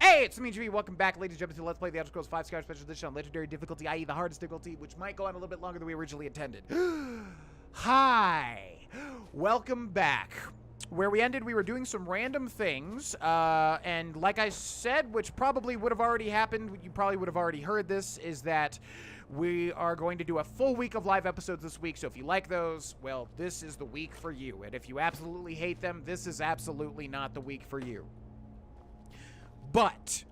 Hey, it's me, Jimmy. Welcome back, ladies and gentlemen, to Let's Play the Elder Scrolls 5 Skyrim Special Edition on Legendary Difficulty, i.e. the hardest difficulty, which might go on a little bit longer than we originally intended. Hi! Welcome back. Where we ended, we were doing some random things, and like I said, which probably would have already happened, you probably would have already heard this, is that we are going to do a full week of live episodes this week, so if you like those, well, this is the week for you, and if you absolutely hate them, this is absolutely not the week for you. But,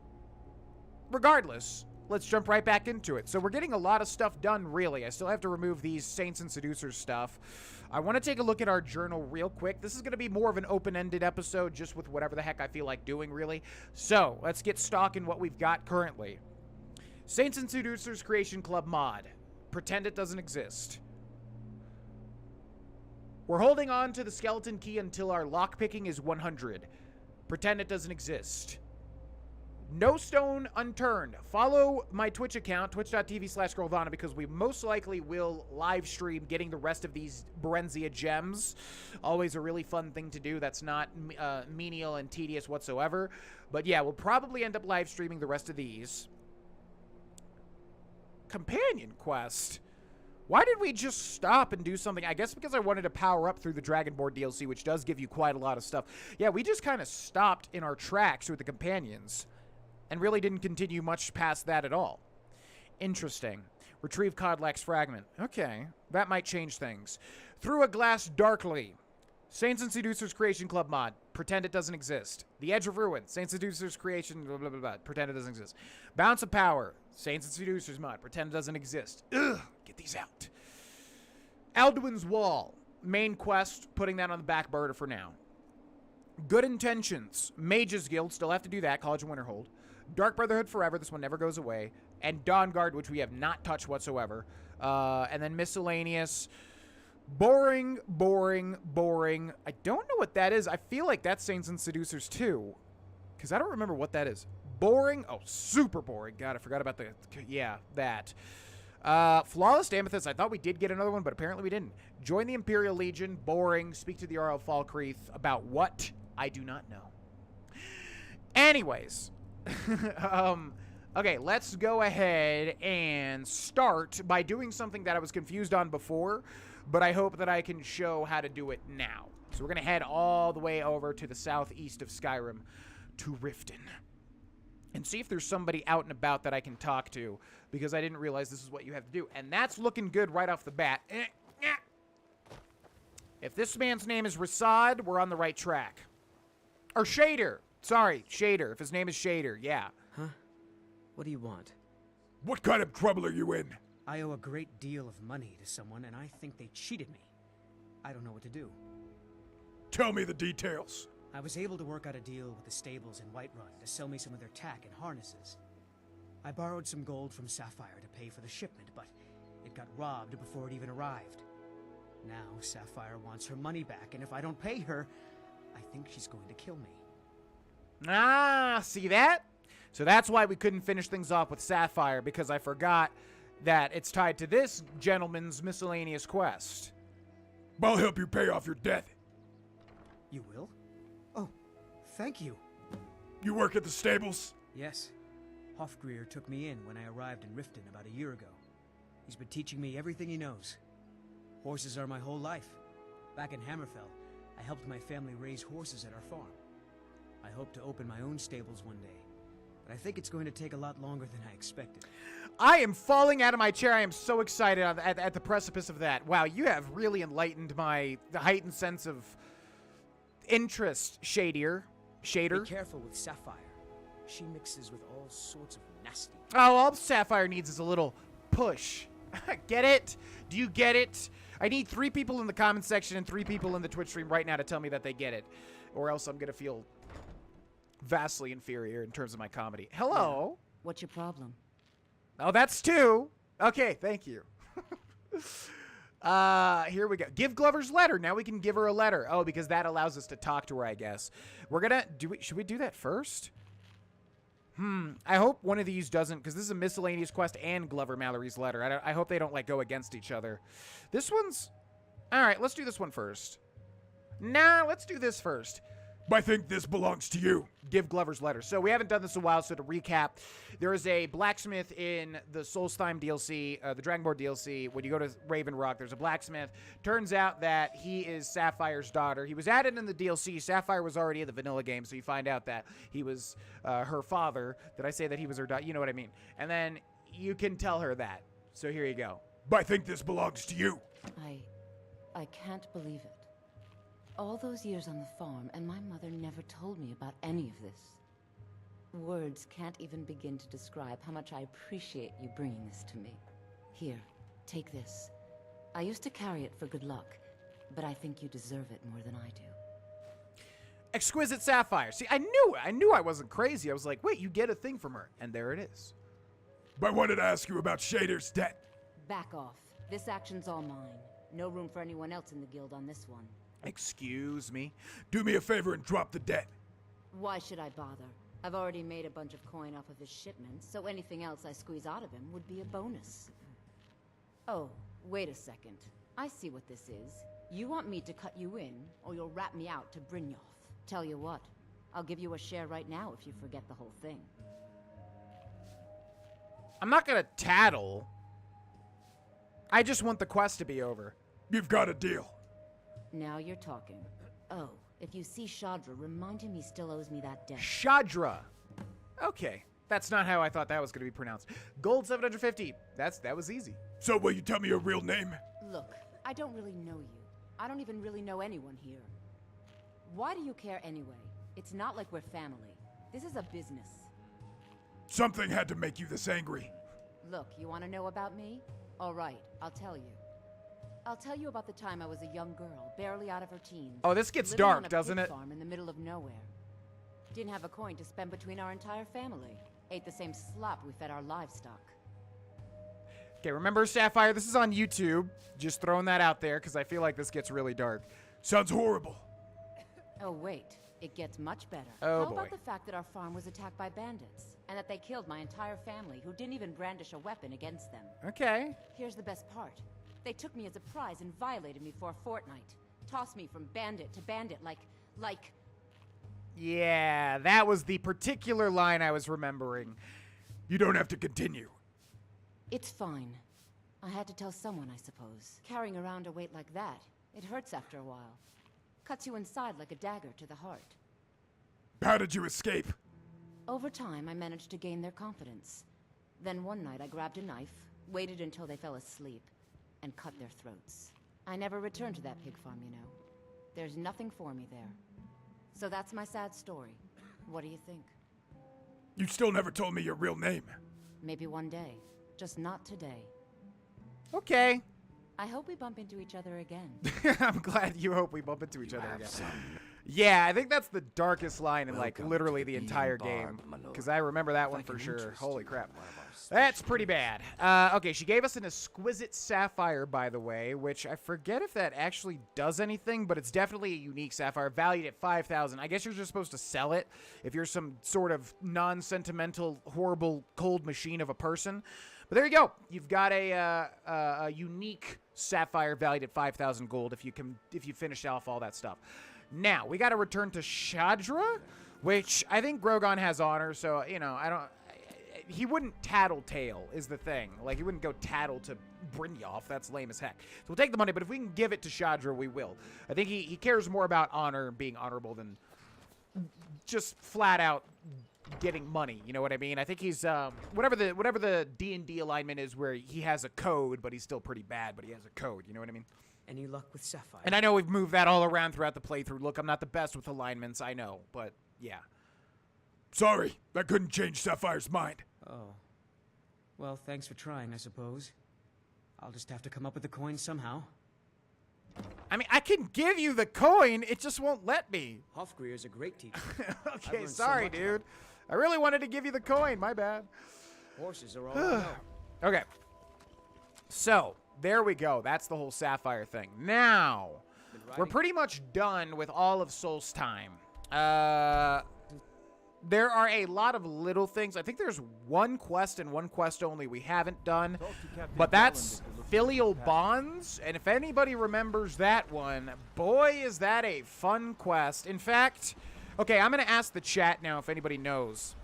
regardless, let's jump right back into it. So we're getting a lot of stuff done, really. I still have to remove these Saints and Seducers stuff. I want to take a look at our journal real quick. This is going to be more of an open-ended episode, just with whatever the heck I feel like doing, really. So, let's get stalking what we've got currently. Saints and Seducers Creation Club mod. Pretend it doesn't exist. We're holding on to the skeleton key until our lockpicking is 100. Pretend it doesn't exist. No stone unturned. Follow my Twitch account, twitch.tv/Grohlvana, because we most likely will live stream getting the rest of these Berenzia gems. Always a really fun thing to do. That's not menial and tedious whatsoever. But yeah, we'll probably end up live streaming the rest of these. Companion quest. Why did we just stop and do something? I guess because I wanted to power up through the Dragonborn DLC, which does give you quite a lot of stuff. Yeah, we just kind of stopped in our tracks with the companions. And really didn't continue much past that at all. Interesting. Retrieve Codlax Fragment. Okay, that might change things. Through a Glass Darkly. Saints and Seducers Creation Club mod. Pretend it doesn't exist. The Edge of Ruin. Saints and Seducers Creation... Blah, blah, blah, blah. Pretend it doesn't exist. Balance of Power. Saints and Seducers mod. Pretend it doesn't exist. Ugh, get these out. Alduin's Wall. Main quest. Putting that on the back burner for now. Good Intentions. Mages Guild. Still have to do that. College of Winterhold. Dark Brotherhood Forever, this one never goes away, and Dawnguard, which we have not touched whatsoever, and then Miscellaneous. Boring, boring, boring. I don't know what that is. I feel like that's Saints and Seducers too, because I don't remember what that is. Boring? Oh, super boring. God, I forgot about the... Yeah, that. Flawless Amethyst. I thought we did get another one, but apparently we didn't. Join the Imperial Legion. Boring. Speak to the RL Falkreath. About what? I do not know. Anyways... okay, let's go ahead and start by doing something that I was confused on before, but I hope that I can show how to do it now. So we're going to head all the way over to the southeast of Skyrim to Riften and see if there's somebody out and about that I can talk to, because I didn't realize this is what you have to do. And that's looking good right off the bat. If this man's name is Rasad, we're on the right track. Or Shader. Sorry, Shader. If his name is Shader, yeah. Huh? What do you want? What kind of trouble are you in? I owe a great deal of money to someone, and I think they cheated me. I don't know what to do. Tell me the details. I was able to work out a deal with the stables in Whiterun to sell me some of their tack and harnesses. I borrowed some gold from Sapphire to pay for the shipment, but it got robbed before it even arrived. Now Sapphire wants her money back, and if I don't pay her, I think she's going to kill me. Ah, see that? So that's why we couldn't finish things off with Sapphire, because I forgot that it's tied to this gentleman's miscellaneous quest. I'll help you pay off your debt. You will? Oh, thank you. You work at the stables? Yes. Hofgrir took me in when I arrived in Riften about a year ago. He's been teaching me everything he knows. Horses are my whole life. Back in Hammerfell, I helped my family raise horses at our farm. I hope to open my own stables one day, but I think it's going to take a lot longer than I expected. I am falling out of my chair. I am so excited at the precipice of that. Wow, you have really enlightened my heightened sense of interest, Shader. Be careful with Sapphire. She mixes with all sorts of nasty... Oh, all Sapphire needs is a little push. Get it? Do you get it? I need 3 people in the comment section and 3 people in the Twitch stream right now to tell me that they get it, or else I'm going to feel... vastly inferior in terms of my comedy. Hello? What's your problem? Oh, that's 2. Okay, thank you. Here we go. Give Glover's letter. Now we can give her a letter. Oh, because that allows us to talk to her, I guess. We're gonna... should we do that first? I hope one of these doesn't, because this is a miscellaneous quest and Glover Mallory's letter. I hope they don't, like, go against each other. This one's... Alright, let's do this one first. Nah, let's do this first. I think this belongs to you. Give Glover's letter. So we haven't done this in a while, so to recap, there is a blacksmith in the Solstheim DLC, the Dragonborn DLC. When you go to Raven Rock, there's a blacksmith. Turns out that he is Sapphire's daughter. He was added in the DLC. Sapphire was already in the vanilla game, so you find out that he was her father. Did I say that he was her daughter? You know what I mean. And then you can tell her that. So here you go. I think this belongs to you. I can't believe it. All those years on the farm, and my mother never told me about any of this. Words can't even begin to describe how much I appreciate you bringing this to me. Here, take this. I used to carry it for good luck, but I think you deserve it more than I do. Exquisite Sapphire. See, I knew I wasn't crazy. I was like, wait, you get a thing from her. And there it is. I wanted to ask you about Shader's debt. Back off. This action's all mine. No room for anyone else in the guild on this one. Excuse me. Do me a favor and drop the debt. Why should I bother? I've already made a bunch of coin off of his shipments, so anything else I squeeze out of him would be a bonus. Oh, wait a second. I see what this is. You want me to cut you in, or you'll rat me out to Brynjolf. Tell you what, I'll give you a share right now if you forget the whole thing. I'm not gonna tattle. I just want the quest to be over. You've got a deal. Now you're talking. Oh, if you see Shadra, remind him he still owes me that debt. Shadra. Okay. That's not how I thought that was going to be pronounced. Gold 750. That was easy. So will you tell me your real name? Look, I don't really know you. I don't even really know anyone here. Why do you care anyway? It's not like we're family. This is a business. Something had to make you this angry. Look, you want to know about me? All right, I'll tell you. I'll tell you about the time I was a young girl, barely out of her teens. Oh, this gets living on dark, a doesn't pig it? farm in the middle of nowhere. Didn't have a coin to spend between our entire family. Ate the same slop we fed our livestock. Okay, remember Sapphire, this is on YouTube. Just throwing that out there because I feel like this gets really dark. Sounds horrible. Oh, wait. It gets much better. Oh, How boy. about the fact that our farm was attacked by bandits, and that they killed my entire family, who didn't even brandish a weapon against them? Okay. Here's the best part. They took me as a prize and violated me for a fortnight. Tossed me from bandit to bandit like... Yeah, that was the particular line I was remembering. You don't have to continue. It's fine. I had to tell someone, I suppose. Carrying around a weight like that, it hurts after a while. Cuts you inside like a dagger to the heart. How did you escape? Over time, I managed to gain their confidence. Then one night I grabbed a knife, waited until they fell asleep, and cut their throats. I never returned to that pig farm, you know. There's nothing for me there. So that's my sad story. What do you think? You still never told me your real name. Maybe one day. Just not today. Okay. I hope we bump into each other again. I'm glad you hope we bump into each other again. Yeah, I think that's the darkest line in like literally the entire game. Because I remember that one for sure. Holy crap. That's pretty bad. Okay, she gave us an exquisite sapphire, by the way, which I forget if that actually does anything, but it's definitely a unique sapphire, valued at 5,000. I guess you're just supposed to sell it if you're some sort of non-sentimental, horrible, cold machine of a person. But there you go. You've got a unique sapphire valued at 5,000 gold if you finish off all that stuff. Now, we got to return to Shadra, which I think Grogon has honor, so, you know, he wouldn't tattletale is the thing. Like, he wouldn't go tattle to Brynjolf. That's lame as heck. So we'll take the money, but if we can give it to Shadra, we will. I think he cares more about honor and being honorable than just flat out getting money. You know what I mean? I think he's whatever the D&D alignment is, where he has a code, but he's still pretty bad, but he has a code. You know what I mean? Any luck with Sapphire? And I know we've moved that all around throughout the playthrough. Look, I'm not the best with alignments, I know, but yeah. Sorry, that couldn't change Sapphire's mind. Oh. Well, thanks for trying, I suppose. I'll just have to come up with the coin somehow. I mean, I can give you the coin, it just won't let me. Hofgreer's a great teacher. Okay, learned so sorry, much dude. I really wanted to give you the coin, my bad. Horses are all I know. Okay. So, there we go. That's the whole sapphire thing. Now, we're pretty much done with all of Solstheim. There are a lot of little things. I think there's one quest and one quest only we haven't done. But that's Filial Bonds. And if anybody remembers that one, boy, is that a fun quest. In fact, Okay, I'm going to ask the chat now if anybody knows.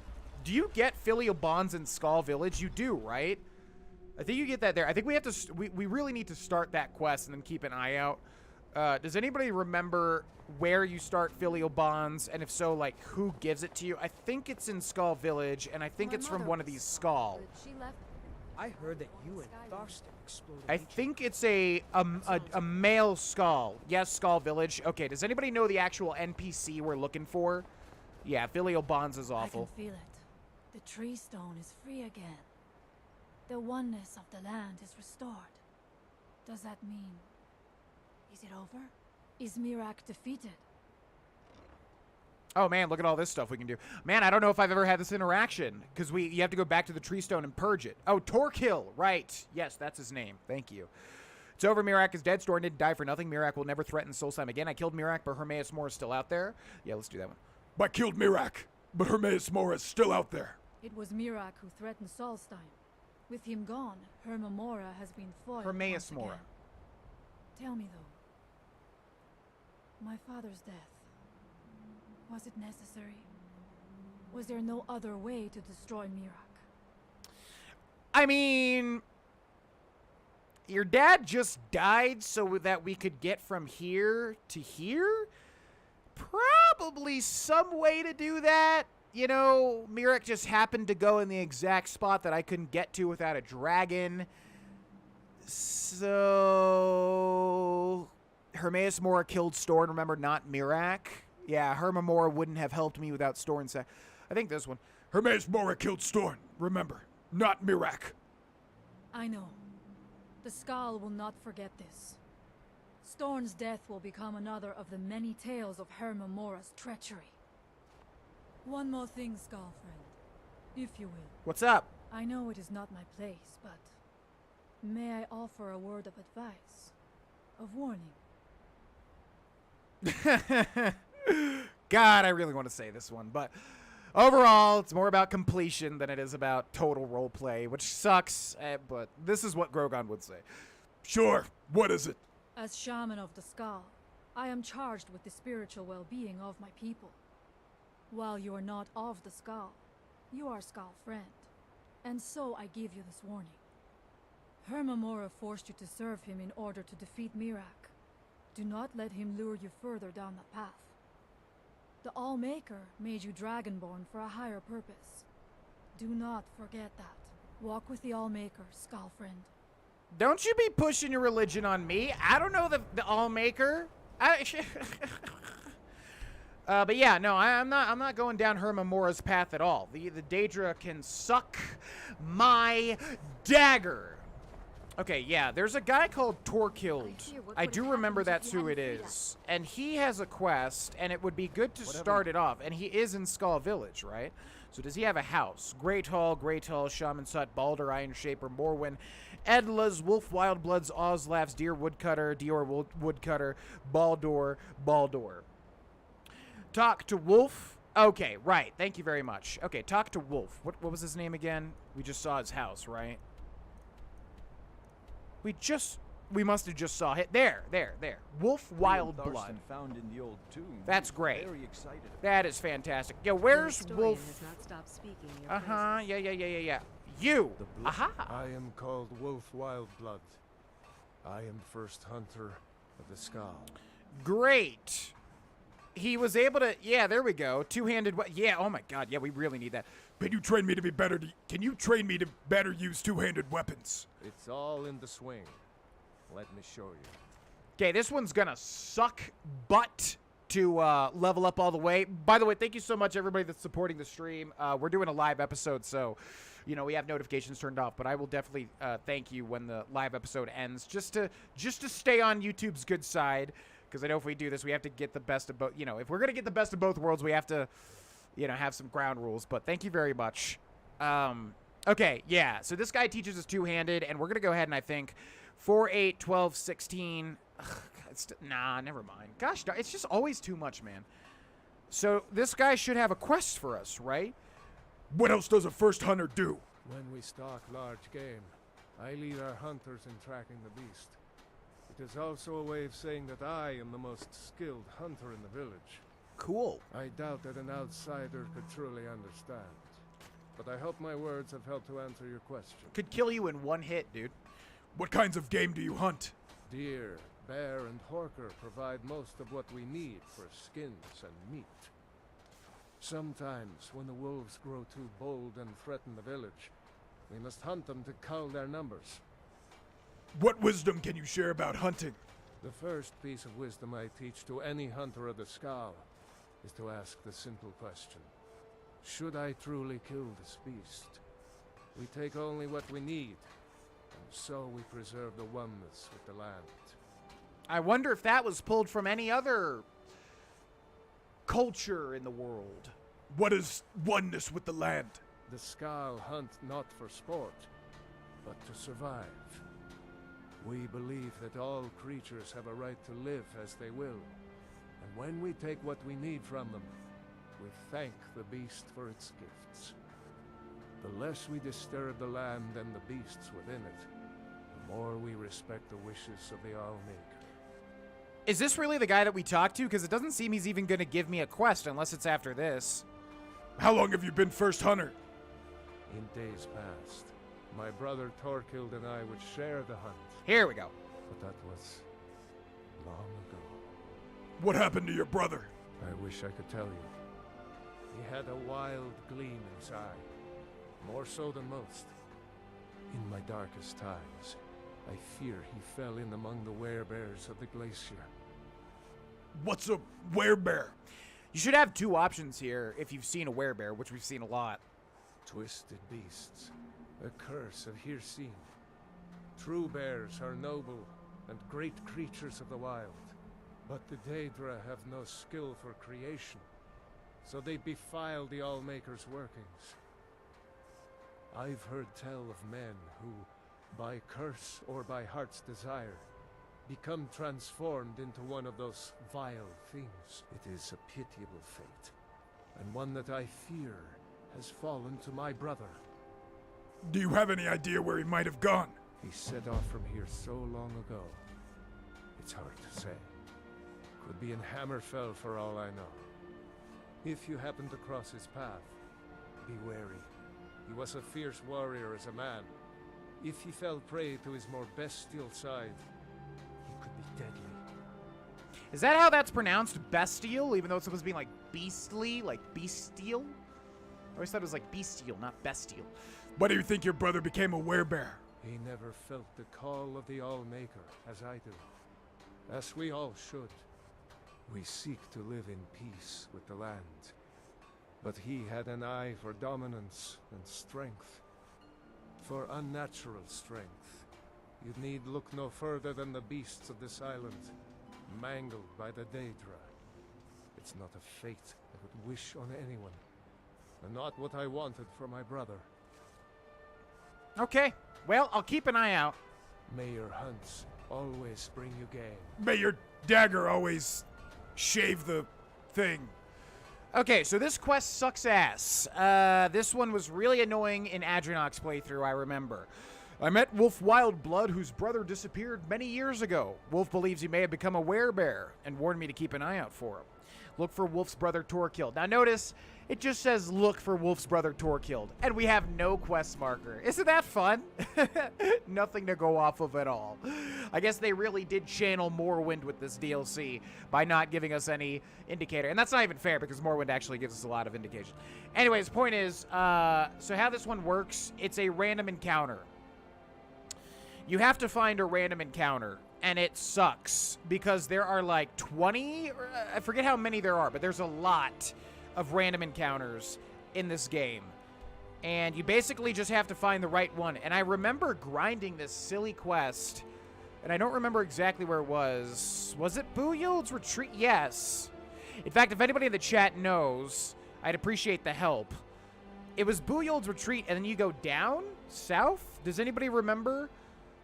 Do you get filial bonds in Skull Village? You do, right? I think you get that there. I think we have to... We really need to start that quest and then keep an eye out. Does anybody remember where you start filial bonds? And if so, like, who gives it to you? I think it's in Skull Village, and I think it's from one of these Skull. She left. I heard that you and Tharstan exploded. I think it's a male Skull. Yes, Skull Village. Okay, does anybody know the actual NPC we're looking for? Yeah, filial bonds is awful. I can feel it. The tree stone is free again. The oneness of the land is restored. Does that mean... is it over? Is Miraak defeated? Oh man, look at all this stuff we can do. Man, I don't know if I've ever had this interaction, because you have to go back to the tree stone and purge it. Oh, Torkild, right. Yes, that's his name. Thank you. It's over. Miraak is dead. Storn didn't die for nothing. Miraak will never threaten Solstheim again. I killed Miraak, but Hermaeus Mora is still out there. Yeah, let's do that one. I killed Miraak, but Hermaeus Mora is still out there. It was Miraak who threatened Solstheim. With him gone, Herma Mora has been foiled Hermaeus once Mora. again. Tell me though, my father's death, was it necessary? Was there no other way to destroy Miraak? I mean, your dad just died so that we could get from here to here? Probably some way to do that. You know, Miraak just happened to go in the exact spot that I couldn't get to without a dragon. So... Hermaeus Mora killed Storn, remember, not Miraak. Yeah, Herma Mora wouldn't have helped me without Storn's... I think this one. Hermaeus Mora killed Storn, remember, not Miraak. I know. The Skal will not forget this. Storn's death will become another of the many tales of Herma Mora's treachery. One more thing, Skal friend, if you will. What's up? I know it is not my place, but may I offer a word of advice, of warning? God, I really want to say this one, but overall, it's more about completion than it is about total roleplay, which sucks, but this is what Grogon would say. Sure, what is it? As shaman of the Skal, I am charged with the spiritual well-being of my people. While you are not of the Skal, you are Skal friend, and so I give you this warning. Herma Mora forced you to serve him in order to defeat Miraak. Do not let him lure you further down that path. The All-Maker made you Dragonborn for a higher purpose. Do not forget that. Walk with the All-Maker, Skal friend. Don't you be pushing your religion on me. I don't know the All-Maker. But yeah, no, I'm not going down Herma Mora's path at all. The Daedra can suck my dagger. Okay, yeah, there's a guy called Torkild. I do remember that's who it is. And he has a quest, and it would be good to start it off. And he is in Skull Village, right? So does he have a house? Great Hall, Shaman Sut, Balder, Iron Shaper, Morwen, Edla's, Wolf Wildbloods, Ozlaf's, Deer Woodcutter, Dior Woodcutter, Baldur. Talk to Wolf. Okay, right. Thank you very much. Okay, talk to Wolf. What was his name again? We just saw his house, right? We must have just saw it. There. Wolf Wildblood. Found in the old tomb. That's great. Very excited. That is fantastic. Yeah, where's Wolf? Has not stopped speaking your Yeah. You. Aha. I am called Wolf Wildblood. I am the first hunter of the Skal. Great. He was able to, yeah, there we go. Two-handed, yeah, oh my god, yeah, we really need that. Can you train me to be better? Can you train me to better use two-handed weapons? It's all in the swing. Let me show you. Okay, this one's gonna suck butt to level up all the way. By the way, thank you so much, everybody that's supporting the stream. We're doing a live episode, so, you know, we have notifications turned off, but I will definitely thank you when the live episode ends, just to stay on YouTube's good side. Because I know if we do this, we have to get the best of both. You know, if we're going to get the best of both worlds, we have to, you know, have some ground rules. But thank you very much. Okay, yeah. So this guy teaches us two-handed, and we're going to go ahead and I think 4, 8, 12, 16. Ugh, nah, never mind. Gosh, it's just always too much, man. So this guy should have a quest for us, right? What else does a first hunter do? When we stalk large game, I lead our hunters in tracking the beast. It is also a way of saying that I am the most skilled hunter in the village. cool. I doubt that an outsider could truly understand. But I hope my words have helped to answer your question. Could kill you in one hit, dude. What kinds of game do you hunt? Deer, bear, and horker provide most of what we need for skins and meat. Sometimes, when the wolves grow too bold and threaten the village, we must hunt them to cull their numbers. What wisdom can you share about hunting? The first piece of wisdom I teach to any hunter of the Skull is to ask the simple question. Should I truly kill this beast? We take only what we need, and so we preserve the oneness with the land. I wonder if that was pulled from any other culture in the world. What is oneness with the land? The Skull hunt not for sport, but to survive. We believe that all creatures have a right to live as they will, and when we take what we need from them, we thank the beast for its gifts. The less we disturb the land and the beasts within it, the more we respect the wishes of the Allmaker. Is this really the guy that we talked to? Because it doesn't seem he's even going to give me a quest unless it's after this. How long have you been first hunter? In days past, my brother Torkild and I would share the hunt. Here we go. But that was long ago. What happened to your brother? I wish I could tell you. He had a wild gleam in his eye, more so than most. In my darkest times, I fear he fell in among the werebears of the glacier. What's a werebear? You should have two options here if you've seen a werebear, which we've seen a lot. Twisted beasts, a curse of Hircine. True bears are noble and great creatures of the wild, but the Daedra have no skill for creation, so they defile the Allmaker's workings. I've heard tell of men who, by curse or by heart's desire, become transformed into one of those vile things. It is a pitiable fate, and one that I fear has fallen to my brother. Do you have any idea where he might have gone? He set off from here so long ago. It's hard to say. Could be in Hammerfell for all I know. If you happen to cross his path, be wary. He was a fierce warrior as a man. If he fell prey to his more bestial side, he could be deadly. Is that how that's pronounced? Bestial? Even though it's supposed to be like beastly? Like bestial? I always thought it was like bestial, not bestial. Why do you think your brother became a werebear? He never felt the call of the Allmaker, as I do. As we all should. We seek to live in peace with the land. But he had an eye for dominance and strength. For unnatural strength, you'd need look no further than the beasts of this island, mangled by the Daedra. It's not a fate I would wish on anyone, and not what I wanted for my brother. Okay, well, I'll keep an eye out. May your hunts always bring you gain. May your dagger always shave the thing. Okay, so this quest sucks ass. This one was really annoying in Adrenoc's playthrough, I remember. I met Wolf Wildblood, whose brother disappeared many years ago. Wolf believes he may have become a werebear, and warned me to keep an eye out for him. Look for Wolf's brother Torkild. Now notice, it just says look for Wolf's brother Torkild, and we have no quest marker. Isn't that fun? Nothing to go off of at all. I guess they really did channel Morrowind with this DLC by not giving us any indicator. And that's not even fair, because Morrowind actually gives us a lot of indication. Anyways, point is, so how this one works, it's a random encounter. You have to find a random encounter, and it sucks, because there are like 20, I forget how many there are, but there's a lot of random encounters in this game. And you basically just have to find the right one. And I remember grinding this silly quest, and I don't remember exactly where it was. Was it Buyild's Retreat? Yes. In fact, if anybody in the chat knows, I'd appreciate the help. It was Buyild's Retreat, and then you go down, south? Does anybody remember?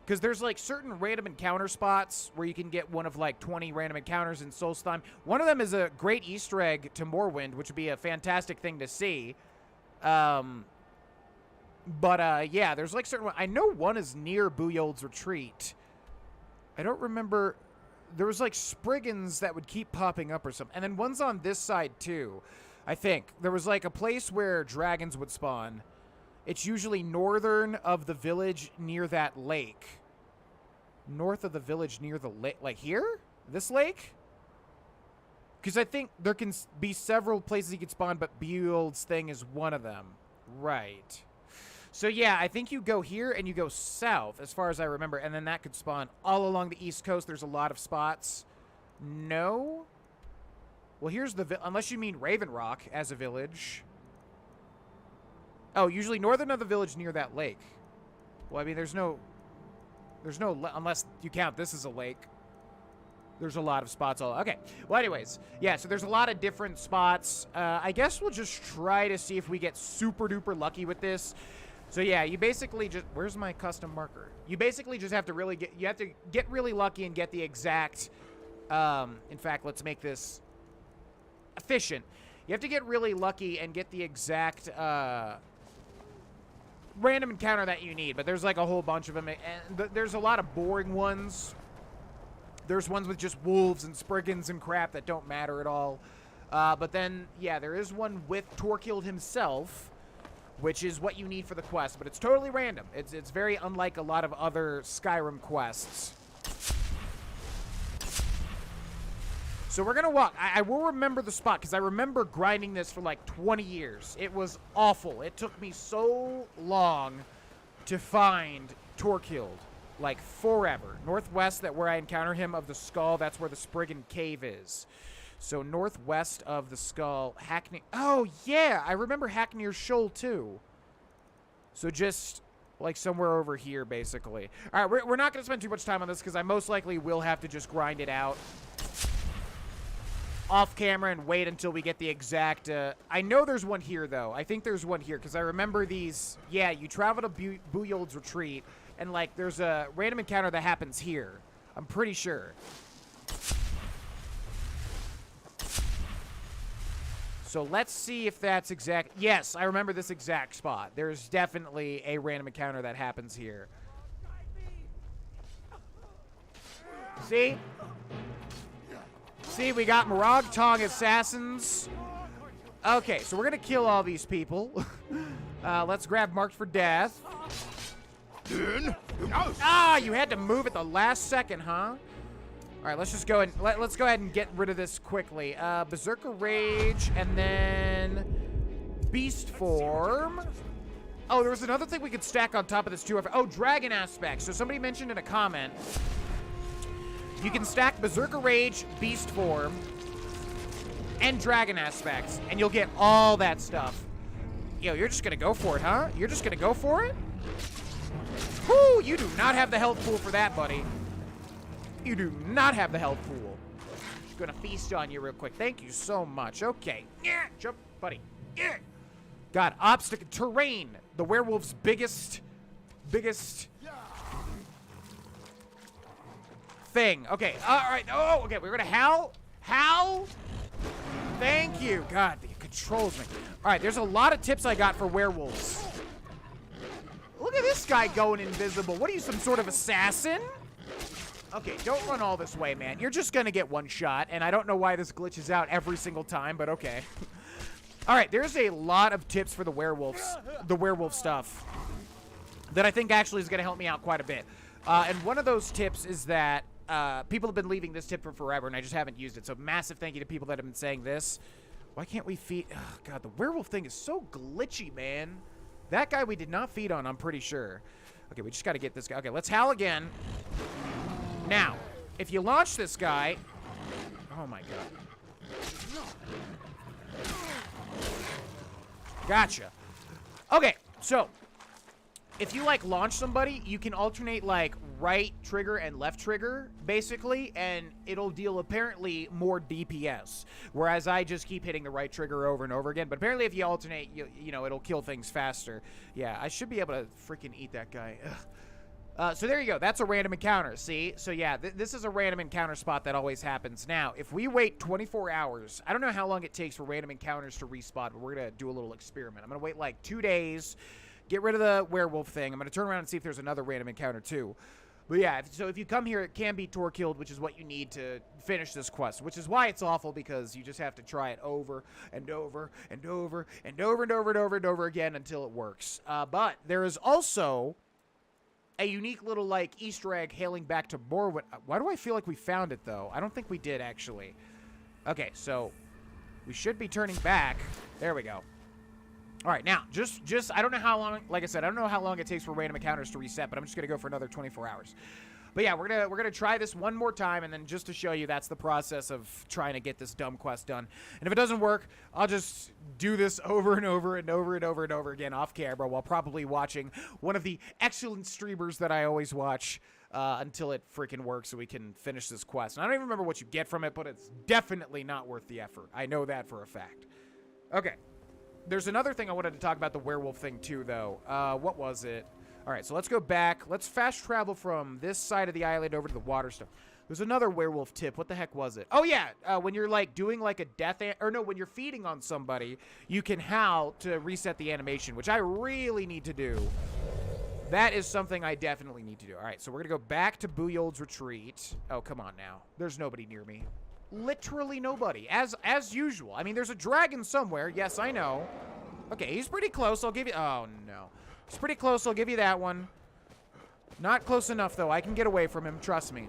Because there's like certain random encounter spots where you can get one of like 20 random encounters in Solstheim. One of them is a great Easter egg to Morrowind, which would be a fantastic thing to see. Yeah, there's like certain... I know one is near Buyild's Retreat. I don't remember there was like Spriggans that would keep popping up or something. And then one's on this side too, I think. There was like a place where dragons would spawn. It's usually northern of the village near that lake. North of the village near the lake. Like here? This lake? Because I think there can be several places you can spawn, but Beald's thing is one of them. Right. So yeah, I think you go here and you go south, as far as I remember, and then that could spawn all along the east coast. There's a lot of spots. No? Well, here's the... unless you mean Raven Rock as a village. Oh, usually northern of the village near that lake. Well, I mean, there's no... unless you count this as a lake. There's a lot of spots all... Okay. Well, anyways. Yeah, so there's a lot of different spots. I guess we'll just try to see if we get super duper lucky with this. So yeah, you basically just... Where's my custom marker? You basically just have to really get... You have to get really lucky and get the exact... in fact, let's make this efficient. You have to get really lucky and get the exact... random encounter that you need. But there's like a whole bunch of them. And there's a lot of boring ones. There's ones with just wolves and Spriggans and crap that don't matter at all. But then, yeah, there is one with Torkild himself, which is what you need for the quest, but it's totally random. It's very unlike a lot of other Skyrim quests. So we're gonna walk. I will remember the spot, because I remember grinding this for like 20 years. It was awful. It took me so long to find Torkild. Like, forever. Northwest, where I encounter him, of the skull, that's where the Spriggan cave is. So northwest of the skull, Hackney... Oh, yeah! I remember Hackney's Shoal, too. So just, like, somewhere over here, basically. Alright, we're not going to spend too much time on this, because I most likely will have to just grind it out off camera and wait until we get the exact... I know there's one here, though. I think there's one here, because I remember these... Yeah, you travel to Buyold's Retreat, and, like, there's a random encounter that happens here. I'm pretty sure. So let's see if that's exact. Yes, I remember this exact spot. There's definitely a random encounter that happens here. See? See, we got Morag Tong assassins. Okay, so we're going to kill all these people. Let's grab Marked for Death. Ah, you had to move at the last second, huh? All right, let's just go and let's go ahead and get rid of this quickly. Berserker Rage, and then Beast Form. Oh, there was another thing we could stack on top of this too. Oh, Dragon Aspect. So somebody mentioned in a comment, you can stack Berserker Rage, Beast Form, and Dragon Aspects, and you'll get all that stuff. Yo, you're just gonna go for it, huh? You're just gonna go for it? Whoo, you do not have the health pool for that, buddy. You do not have the health pool. Just gonna feast on you real quick. Thank you so much. Okay. Yeah, jump, buddy. Yeah. God, obstacle terrain. The werewolf's biggest thing. Okay. All right. Oh, okay. We're gonna howl. Howl. Thank you. God, it controls me. All right. There's a lot of tips I got for werewolves. Look at this guy going invisible. What are you, some sort of assassin? Okay, don't run all this way, man. You're just gonna get one shot, and I don't know why this glitches out every single time, but okay. Alright, there's a lot of tips for the werewolf stuff that I think actually is gonna help me out quite a bit. And one of those tips is that people have been leaving this tip for forever, and I just haven't used it, so massive thank you to people that have been saying this. Why can't we feed... Oh, God, the werewolf thing is so glitchy, man. That guy we did not feed on, I'm pretty sure. Okay, we just gotta get this guy. Okay, let's howl again. Now, if you launch this guy... Oh, my God. Gotcha. Okay, so... If you, like, launch somebody, you can alternate, like, right trigger and left trigger, basically, and it'll deal, apparently, more DPS. Whereas I just keep hitting the right trigger over and over again. But apparently if you alternate, you know, it'll kill things faster. Yeah, I should be able to freaking eat that guy. So there you go. That's a random encounter, see? So, yeah, this is a random encounter spot that always happens. Now, if we wait 24 hours, I don't know how long it takes for random encounters to respawn, but we're going to do a little experiment. I'm going to wait, like, 2 days... Get rid of the werewolf thing. I'm going to turn around and see if there's another random encounter, too. But yeah, so if you come here, it can be Torkild, which is what you need to finish this quest, which is why it's awful, because you just have to try it over and over and over and over and over and over and over again until it works. But there is also a unique little, like, Easter egg hailing back to Morrowind. Why do I feel like we found it, though? I don't think we did, actually. Okay, so we should be turning back. There we go. All right, now, just I don't know how long, like I said, I don't know how long it takes for random encounters to reset, but I'm just going to go for another 24 hours. But yeah, we're gonna try this one more time, and then just to show you, that's the process of trying to get this dumb quest done. And if it doesn't work, I'll just do this over and over and over and over and over again off camera, while probably watching one of the excellent streamers that I always watch until it freaking works, so we can finish this quest. And I don't even remember what you get from it, but it's definitely not worth the effort. I know that for a fact. Okay. There's another thing I wanted to talk about, the werewolf thing too, though. What was it? All right, so let's go back. Let's fast travel from this side of the island over to the water stuff. There's another werewolf tip. What the heck was it? Oh, yeah. When you're, like, doing, like, a death... or, no, when you're feeding on somebody, you can howl to reset the animation, which I really need to do. That is something I definitely need to do. All right, so we're going to go back to Buyold's retreat. Oh, come on now. There's nobody near me. Literally nobody. As usual. I mean, there's a dragon somewhere. Yes, I know. Okay, he's pretty close. I'll give you... Oh, no. He's pretty close. I'll give you that one. Not close enough, though. I can get away from him. Trust me.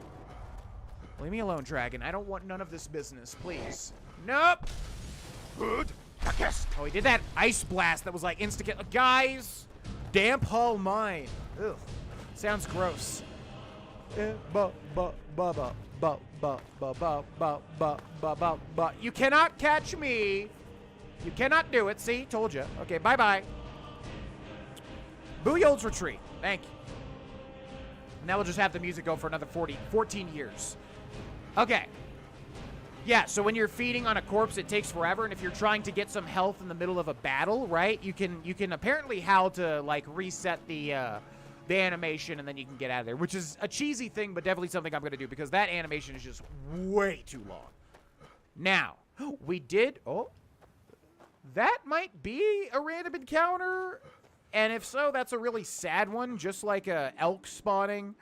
Leave me alone, dragon. I don't want none of this business. Please. Nope. Good. Oh, he did that ice blast that was like insta-kill. Guys! Damp Hall Mine. Ugh. Sounds gross. You cannot catch me. You cannot do it. See? Told you. Okay, bye-bye. Buyold's retreat. Thank you. Now we'll just have the music go for another 14 years. Okay. Yeah, so when you're feeding on a corpse, it takes forever, and if you're trying to get some health in the middle of a battle, right, you can apparently howl to, like, reset the animation, and then you can get out of there, which is a cheesy thing, but definitely something I'm going to do, because that animation is just way too long. Now, we did... Oh. That might be a random encounter, and if so, that's a really sad one, just like a elk spawning.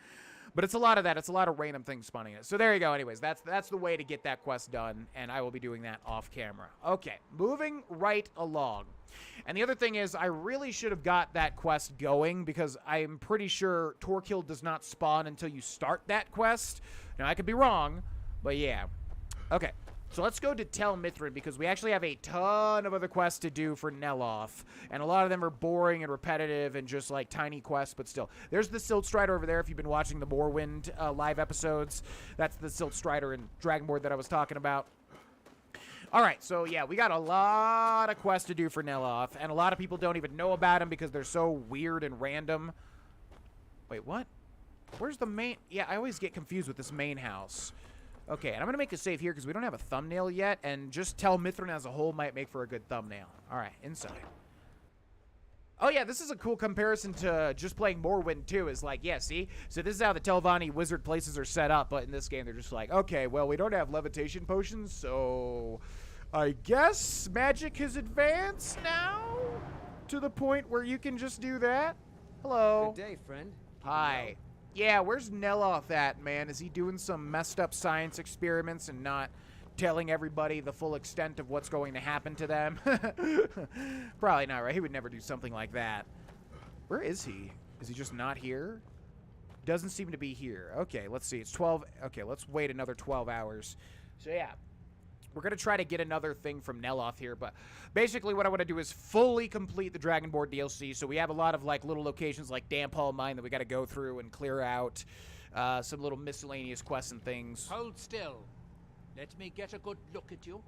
But it's a lot of that. It's a lot of random things spawning it. So there you go. Anyways, that's the way to get that quest done, and I will be doing that off camera. Okay, moving right along. And the other thing is, I really should have got that quest going, because I'm pretty sure Torkild does not spawn until you start that quest. Now, I could be wrong, but yeah. Okay. So let's go to Tel Mithryn, because we actually have a ton of other quests to do for Neloth. And a lot of them are boring and repetitive and just like tiny quests, but still. There's the Silt Strider over there if you've been watching the Morrowind live episodes. That's the Silt Strider and Dragonborn that I was talking about. Alright, so yeah, we got a lot of quests to do for Neloth. And a lot of people don't even know about them because they're so weird and random. Wait, what? Where's the main... Yeah, I always get confused with this main house. Okay, and I'm going to make a save here because we don't have a thumbnail yet, and just Tel Mithryn as a whole might make for a good thumbnail. All right, inside. Oh, yeah, this is a cool comparison to just playing Morrowind, too. Is like, yeah, see? So this is how the Telvanni wizard places are set up, but in this game, they're just like, okay, well, we don't have levitation potions, so I guess magic has advanced now to the point where you can just do that. Hello. Good day, friend. Hi. Yeah, where's Neloth at, man? Is he doing some messed up science experiments and not telling everybody the full extent of what's going to happen to them? Probably not, right? He would never do something like that. Where is he? Is he just not here? Doesn't seem to be here. Okay, let's see. It's 12. Okay, let's wait another 12 hours. So, yeah. We're going to try to get another thing from Neloth here, but basically what I want to do is fully complete the Dragonborn DLC, so we have a lot of, like, little locations like Damp Hall Mine that we got to go through and clear out, some little miscellaneous quests and things. Hold still. Let me get a good look at you.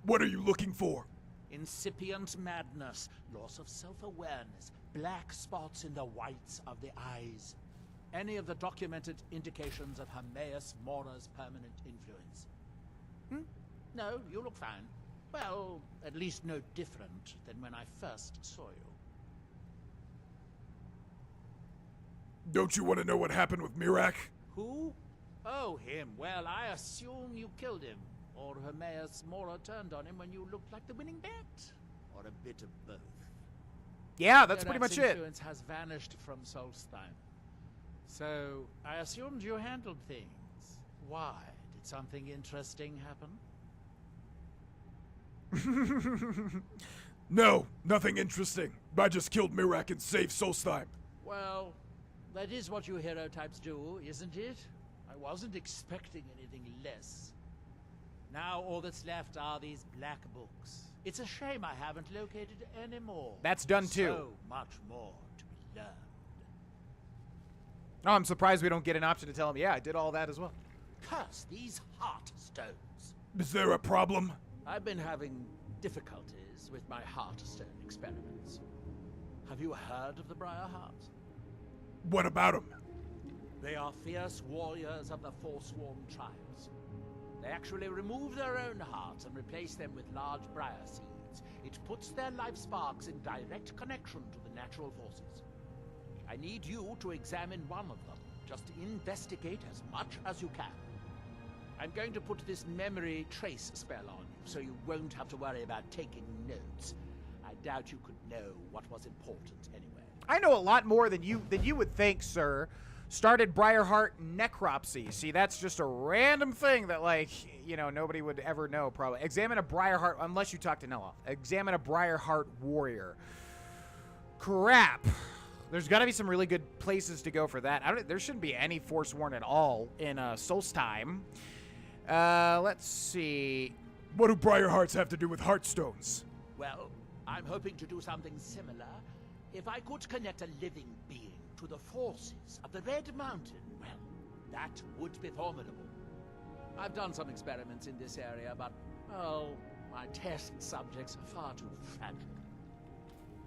What are you looking for? Incipient madness, loss of self-awareness, black spots in the whites of the eyes. Any of the documented indications of Hermaeus Mora's permanent influence? No, you look fine. Well, at least no different than when I first saw you. Don't you want to know what happened with Mirak? Who? Oh, him. Well, I assume you killed him. Or Hermaeus Mora turned on him when you looked like the winning bet. Or a bit of both. Yeah, that's pretty much Mirax's it. influence has vanished from Solstheim. So, I assumed you handled things. Why? Did something interesting happen? No, nothing interesting. I just killed Mirak and saved Solstheim. Well, that is what you hero types do, isn't it? I wasn't expecting anything less. Now all that's left are these black books. It's a shame I haven't located any more. That's done too. So much more to be learned. Oh, I'm surprised we don't get an option to tell him, yeah, I did all that as well. Curse these heart stones. Is there a problem? I've been having difficulties with my heartstone experiments. Have you heard of the Briarheart? What about him? They are fierce warriors of the Forsworn tribes. They actually remove their own hearts and replace them with large briar seeds. It puts their life sparks in direct connection to the natural forces. I need you to examine one of them. Just investigate as much as you can. I'm going to put this memory trace spell on you, so you won't have to worry about taking notes. I doubt you could know what was important anyway. I know a lot more than you would think, sir. Started Briarheart necropsy. See, that's just a random thing that, like, you know, nobody would ever know, probably. Examine a Briarheart, unless you talk to Neloth. Examine a Briarheart warrior. Crap. There's got to be some really good places to go for that. There shouldn't be any Forsworn at all in Solstheim. Let's see. What do Briarhearts have to do with Heartstones? Well, I'm hoping to do something similar. If I could connect a living being to the forces of the Red Mountain, well, that would be formidable. I've done some experiments in this area, but, oh, my test subjects are far too fragile.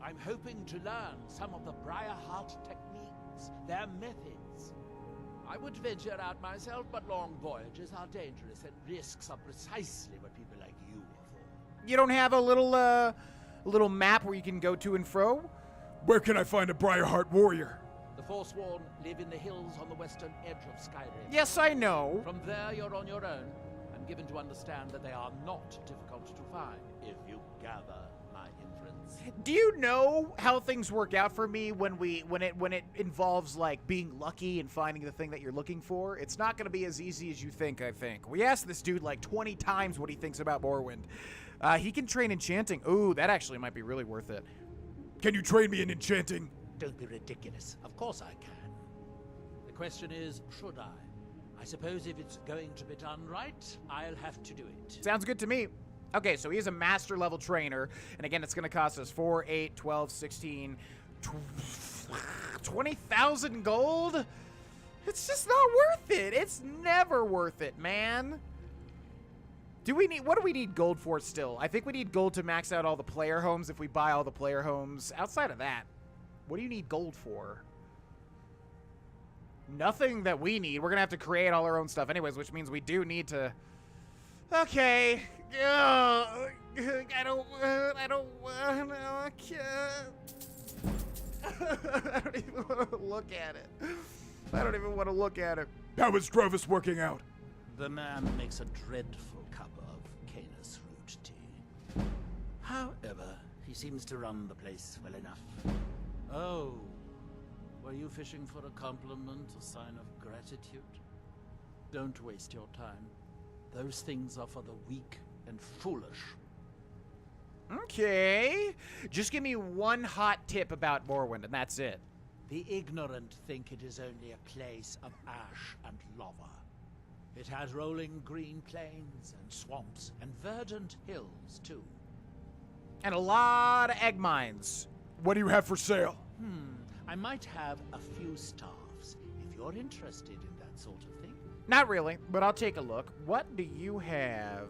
I'm hoping to learn some of the Briarheart techniques, their methods. I would venture out myself, but long voyages are dangerous, and risks are precisely what people like you are for. You don't have a little map where you can go to and fro? Where can I find a Briarheart warrior? The Forsworn live in the hills on the western edge of Skyrim. Yes, I know. From there, you're on your own. I'm given to understand that they are not difficult to find, if you gather my inference. Do you know how things work out for me when it involves, like, being lucky and finding the thing that you're looking for? It's not going to be as easy as you think, I think. We asked this dude like 20 times what he thinks about Morrowind. He can train enchanting. Ooh, that actually might be really worth it. Can you train me in enchanting? Don't be ridiculous. Of course I can. The question is, should I? I suppose if it's going to be done right, I'll have to do it. Sounds good to me. Okay, so he is a master level trainer, and again, it's going to cost us 4, 8, 12, 16, 20,000 gold? It's just not worth it. It's never worth it, man. What do we need gold for still? I think we need gold to max out all the player homes if we buy all the player homes. Outside of that, what do you need gold for? Nothing that we need. We're going to have to create all our own stuff anyways, which means we do need to... Okay. I don't even want to look at it. I don't even want to look at it. How is Drovis working out? The man makes a dreadful cup of Canis root tea. However, he seems to run the place well enough. Oh, were you fishing for a compliment, a sign of gratitude? Don't waste your time. Those things are for the weak and foolish. Okay. Just give me one hot tip about Morrowind, and that's it. The ignorant think it is only a place of ash and lava. It has rolling green plains and swamps and verdant hills, too. And a lot of egg mines. What do you have for sale? I might have a few staffs, if you're interested in that sort of thing. Not really, but I'll take a look. What do you have?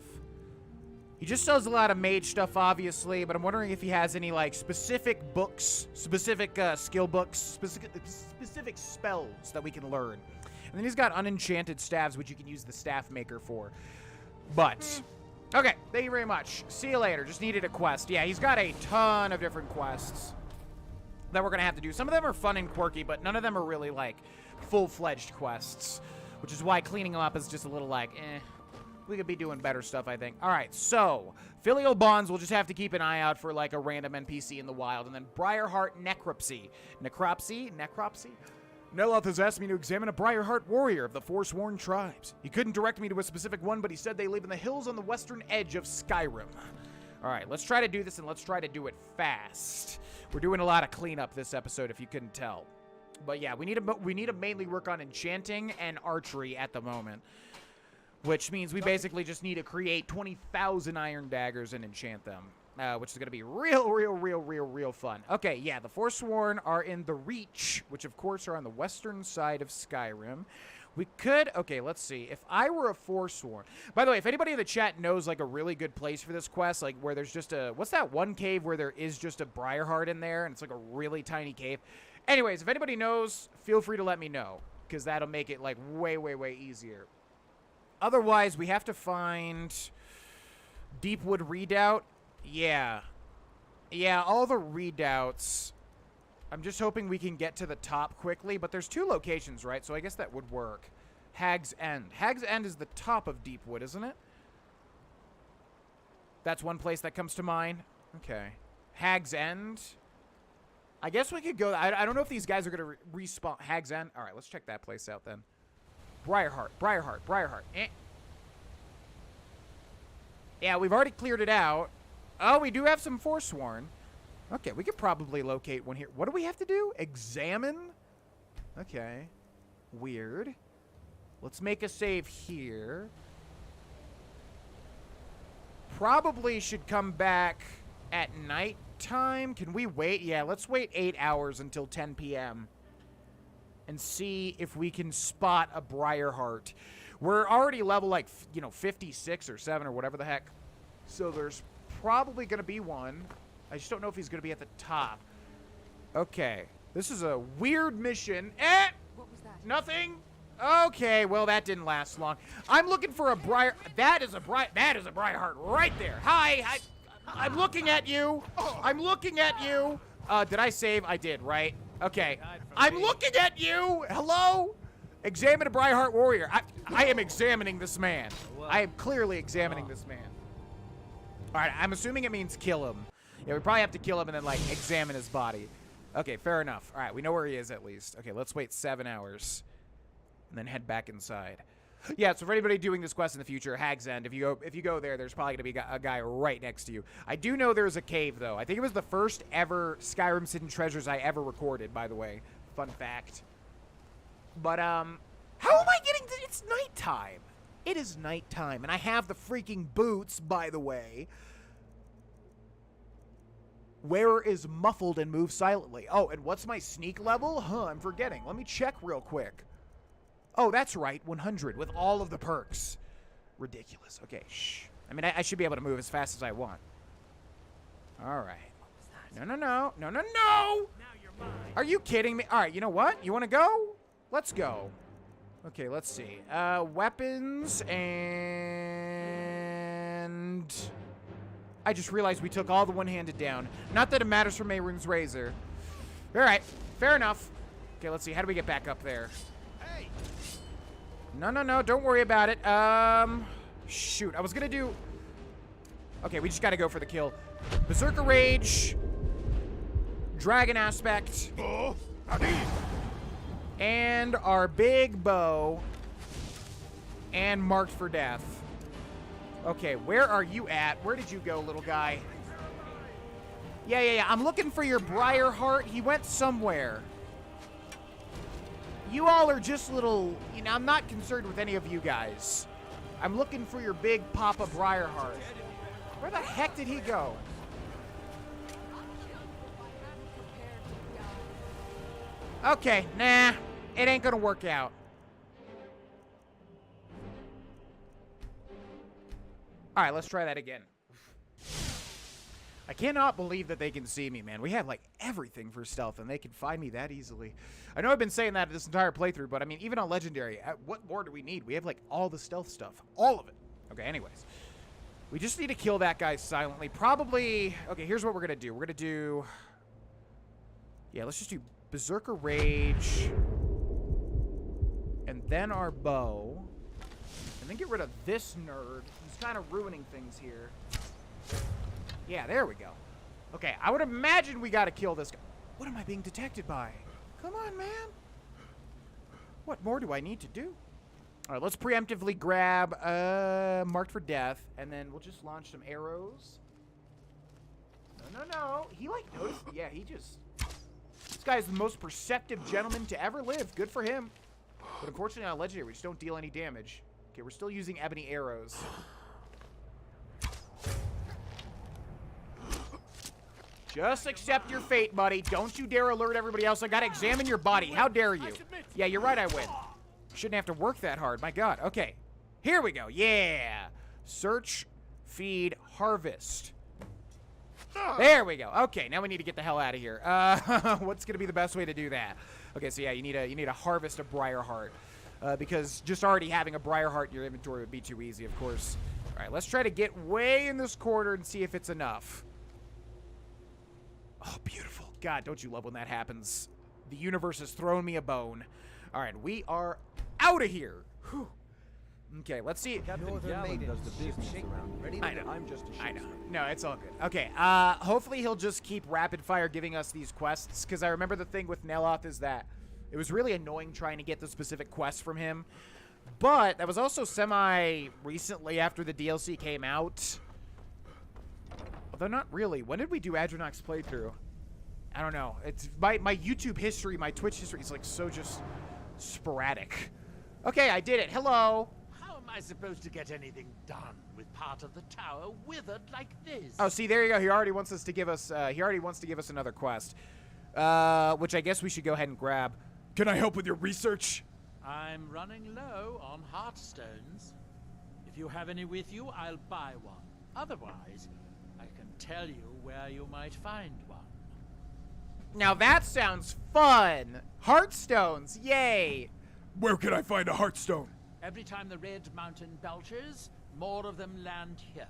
He just sells a lot of mage stuff, obviously, but I'm wondering if he has any, like, specific books, specific skill books, specific spells that we can learn. And then he's got unenchanted staves, which you can use the staff maker for. But, okay, thank you very much. See you later. Just needed a quest. Yeah, he's got a ton of different quests that we're going to have to do. Some of them are fun and quirky, but none of them are really, like, full-fledged quests, which is why cleaning them up is just a little like, we could be doing better stuff, I think. All right, so Filial Bonds, we'll just have to keep an eye out for, like, a random NPC in the wild. And then Briarheart Necropsy. Necropsy? Neloth has asked me to examine a Briarheart warrior of the Forsworn tribes. He couldn't direct me to a specific one, but he said they live in the hills on the western edge of Skyrim. All right, let's try to do this, and let's try to do it fast. We're doing a lot of cleanup this episode, if you couldn't tell. But yeah, we need to mainly work on enchanting and archery at the moment, which means we basically just need to create 20,000 iron daggers and enchant them, which is going to be real fun. Okay, yeah, the Forsworn are in the Reach, which of course are on the western side of Skyrim. We could, okay, let's see. If I were a Forsworn, by the way, if anybody in the chat knows like a really good place for this quest, like where there's just a, what's that one cave where there is just a Briarheart in there and it's like a really tiny cave? Anyways, if anybody knows, feel free to let me know, because that'll make it like way easier. Otherwise, we have to find Deepwood Redoubt. Yeah, all the redoubts. I'm just hoping we can get to the top quickly, but there's 2 locations, right? So I guess that would work. Hag's End. Hag's End is the top of Deepwood, isn't it? That's one place that comes to mind. Okay. Hag's End. I guess we could go. I don't know if these guys are going to respawn. Hag's End. All right, let's check that place out then. Briarheart. Eh. Yeah, we've already cleared it out. Oh, we do have some Forsworn. Okay, we could probably locate one here. What do we have to do? Examine? Okay. Weird. Let's make a save here. Probably should come back at night time. Can we wait? Yeah, let's wait 8 hours until 10 p.m. and see if we can spot a Briarheart. We're already level like, 56 or 7 or whatever the heck. So there's probably going to be one. I just don't know if he's going to be at the top. Okay. This is a weird mission. What was that? Nothing? Okay, well, that didn't last long. I'm looking for a Briar... That is a Briarheart right there. Hi. I'm looking at you. I'm looking at you. Did I save? I did, right? Okay. I'm looking at you. Hello? Examine a Briarheart warrior. I am examining this man. I am clearly examining this man. All right, I'm assuming it means kill him. Yeah, we probably have to kill him and then, like, examine his body. Okay, fair enough. All right, we know where he is at least. Okay, let's wait 7 hours and then head back inside. Yeah, so for anybody doing this quest in the future, Hag's End, if you go there, there's probably going to be a guy right next to you. I do know there's a cave, though. I think it was the first ever Skyrim's Hidden Treasures I ever recorded, by the way. Fun fact. But, how am I getting to... It's nighttime. It is nighttime, and I have the freaking boots, by the way. Wearer is muffled and moves silently. Oh, and what's my sneak level? Huh, I'm forgetting. Let me check real quick. Oh, that's right, 100 with all of the perks. Ridiculous. Okay, shh. I mean, I should be able to move as fast as I want. All right. No. Now you're mine. Are you kidding me? All right, you know what? You want to go? Let's go. Okay, let's see. Weapons and... I just realized we took all the one-handed down. Not that it matters for Mehrunes' razor. All right, fair enough. Okay, let's see. How do we get back up there? Hey. No. Don't worry about it. Shoot. I was going to do... Okay, we just got to go for the kill. Berserker Rage. Dragon Aspect. Oh, howdy. And our big bow. And Marked for Death. Okay, where are you at? Where did you go, little guy? Yeah. I'm looking for your Briarheart. He went somewhere. You all are just little... I'm not concerned with any of you guys. I'm looking for your big Papa Briarheart. Where the heck did he go? Okay, nah. It ain't gonna work out. All right, let's try that again. I cannot believe that they can see me, man. We have, like, everything for stealth, and they can find me that easily. I know I've been saying that this entire playthrough, but, I mean, even on Legendary, what more do we need? We have, like, all the stealth stuff. All of it. Okay, anyways. We just need to kill that guy silently. Probably... Okay, here's what we're going to do. We're going to do... Yeah, let's just do Berserker Rage. And then our bow. And then get rid of this nerd. He's kind of ruining things here. Yeah, there we go. Okay, I would imagine we got to kill this guy. What am I being detected by? Come on, man. What more do I need to do? All right, let's preemptively grab marked for death, and then we'll just launch some arrows. No. He, like, noticed. Yeah, he just... This guy is the most perceptive gentleman to ever live. Good for him. But unfortunately, on Legendary, we just don't deal any damage. Okay, we're still using ebony arrows. Just accept your fate, buddy. Don't you dare alert everybody else. I gotta examine your body. How dare you? Yeah, you're right, I win. Shouldn't have to work that hard. My God. Okay. Here we go. Yeah. Search, feed, harvest. There we go. Okay, now we need to get the hell out of here. What's gonna be the best way to do that? Okay, so yeah, you need a harvest of Briarheart. Because just already having a Briarheart in your inventory would be too easy, of course. All right, let's try to get way in this corner and see if it's enough. Oh, beautiful. God, don't you love when that happens? The universe has thrown me a bone. All right, we are out of here. Whew. Okay, let's see. Captain Gallon does the business around. Ready? I know. I'm just a I know. ship's No, it's all good. Okay, hopefully he'll just keep rapid fire giving us these quests, because I remember the thing with Neloth is that it was really annoying trying to get the specific quests from him. But that was also semi-recently after the DLC came out. Although not really. When did we do Adronach's playthrough? I don't know. It's my YouTube history, my Twitch history is like so just sporadic. Okay, I did it. Hello. How am I supposed to get anything done with part of the tower withered like this? Oh, see, there you go. He already wants us to give us. He already wants to give us another quest, which I guess we should go ahead and grab. Can I help with your research? I'm running low on heartstones. If you have any with you, I'll buy one. Otherwise, I can tell you where you might find one. Now that sounds fun. Heartstones, yay! Where can I find a heartstone? Every time the Red Mountain belches, more of them land here.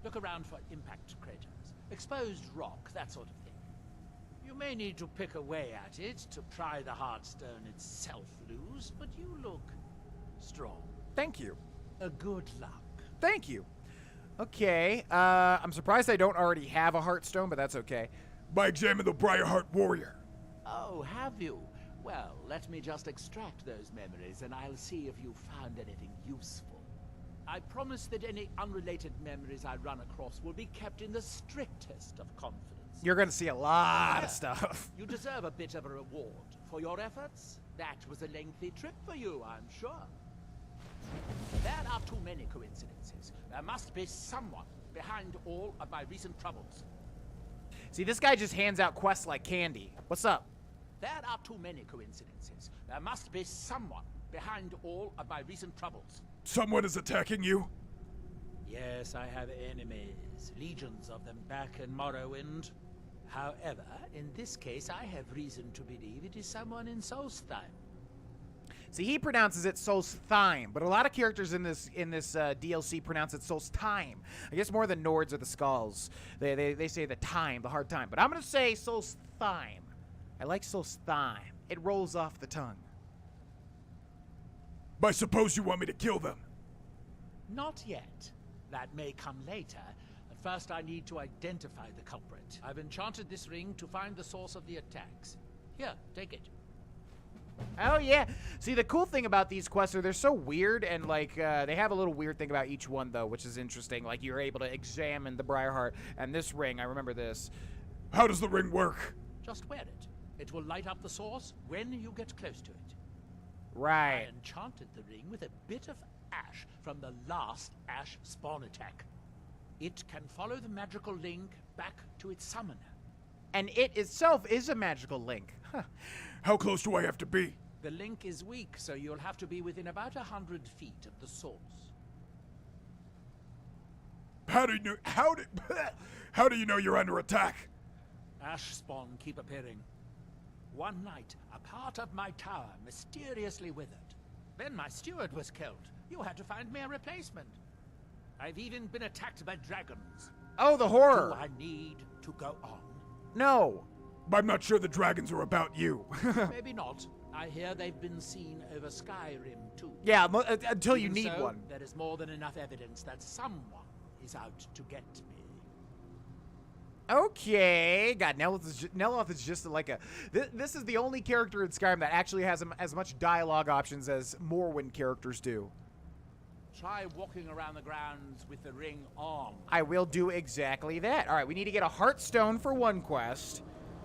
Look around for impact craters, exposed rock, that sort of thing. You may need to pick away at it to pry the heartstone itself loose, but you look strong. Thank you. A good luck. Thank you. Okay, I'm surprised I don't already have a heartstone, but that's okay. By examine the Briarheart warrior. Oh, have you? Well, let me just extract those memories and I'll see if you found anything useful. I promise that any unrelated memories I run across will be kept in the strictest of confidence. You're gonna see a lot of stuff. You deserve a bit of a reward for your efforts. That was a lengthy trip for you, I'm sure. There are too many coincidences. There must be someone behind all of my recent troubles. See, this guy just hands out quests like candy. What's up? There are too many coincidences. There must be someone behind all of my recent troubles. Someone is attacking you? Yes, I have enemies. Legions of them back in Morrowind. However, in this case, I have reason to believe it is someone in Solstheim. See, he pronounces it Solstheim, but a lot of characters in this DLC pronounce it Solstheim. I guess more the Nords or the Skulls. They say the time, the hard time. But I'm going to say Solstheim. I like Solstheim. It rolls off the tongue. I suppose you want me to kill them? Not yet. That may come later. But first I need to identify the culprit. I've enchanted this ring to find the source of the attacks. Here, take it. Oh, yeah. See, the cool thing about these quests are they're so weird, and, like, they have a little weird thing about each one, though, which is interesting. Like, you're able to examine the Briarheart, and this ring, I remember this. How does the ring work? Just wear it. It will light up the source when you get close to it. Right. I enchanted the ring with a bit of ash from the last ash spawn attack. It can follow the magical link back to its summoner. And it itself is a magical link. Huh. How close do I have to be? The link is weak, so you'll have to be within about 100 feet of the source. How do you know you're under attack? Ash spawn keep appearing. One night, a part of my tower mysteriously withered. Then my steward was killed. You had to find me a replacement. I've even been attacked by dragons. Oh, the horror. Do I need to go on? No. I'm not sure the dragons are about you. Maybe not. I hear they've been seen over Skyrim, too. Yeah, until you Even need so, one. There is more than enough evidence that someone is out to get me. Okay. God, Neloth is just like a... This is the only character in Skyrim that actually has as much dialogue options as Morrowind characters do. Try walking around the grounds with the ring on. I will do exactly that. All right, we need to get a Heartstone for one quest,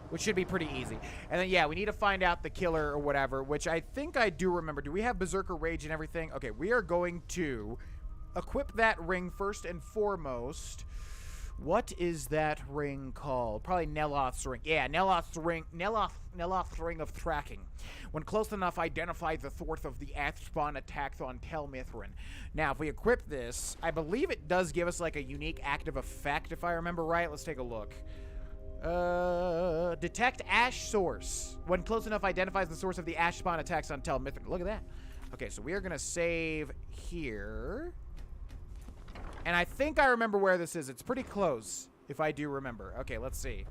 which should be pretty easy. And then, yeah, we need to find out the killer or whatever, which I think I do remember. Do we have Berserker Rage and everything? Okay, we are going to equip that ring first and foremost. What is that ring called? Probably Neloth's ring. Yeah, Neloth's ring. Neloth's ring of tracking. When close enough, identify the thwart of the Athspawn attack on Tel Mithryn. Now, if we equip this, I believe it does give us like a unique active effect, if I remember right. Let's take a look. Detect Ash Source. When close enough, identifies the source of the Athspawn attacks on Tel Mithryn. Look at that. Okay, so we are going to save here. And I think I remember where this is. It's pretty close, if I do remember. Okay, let's see.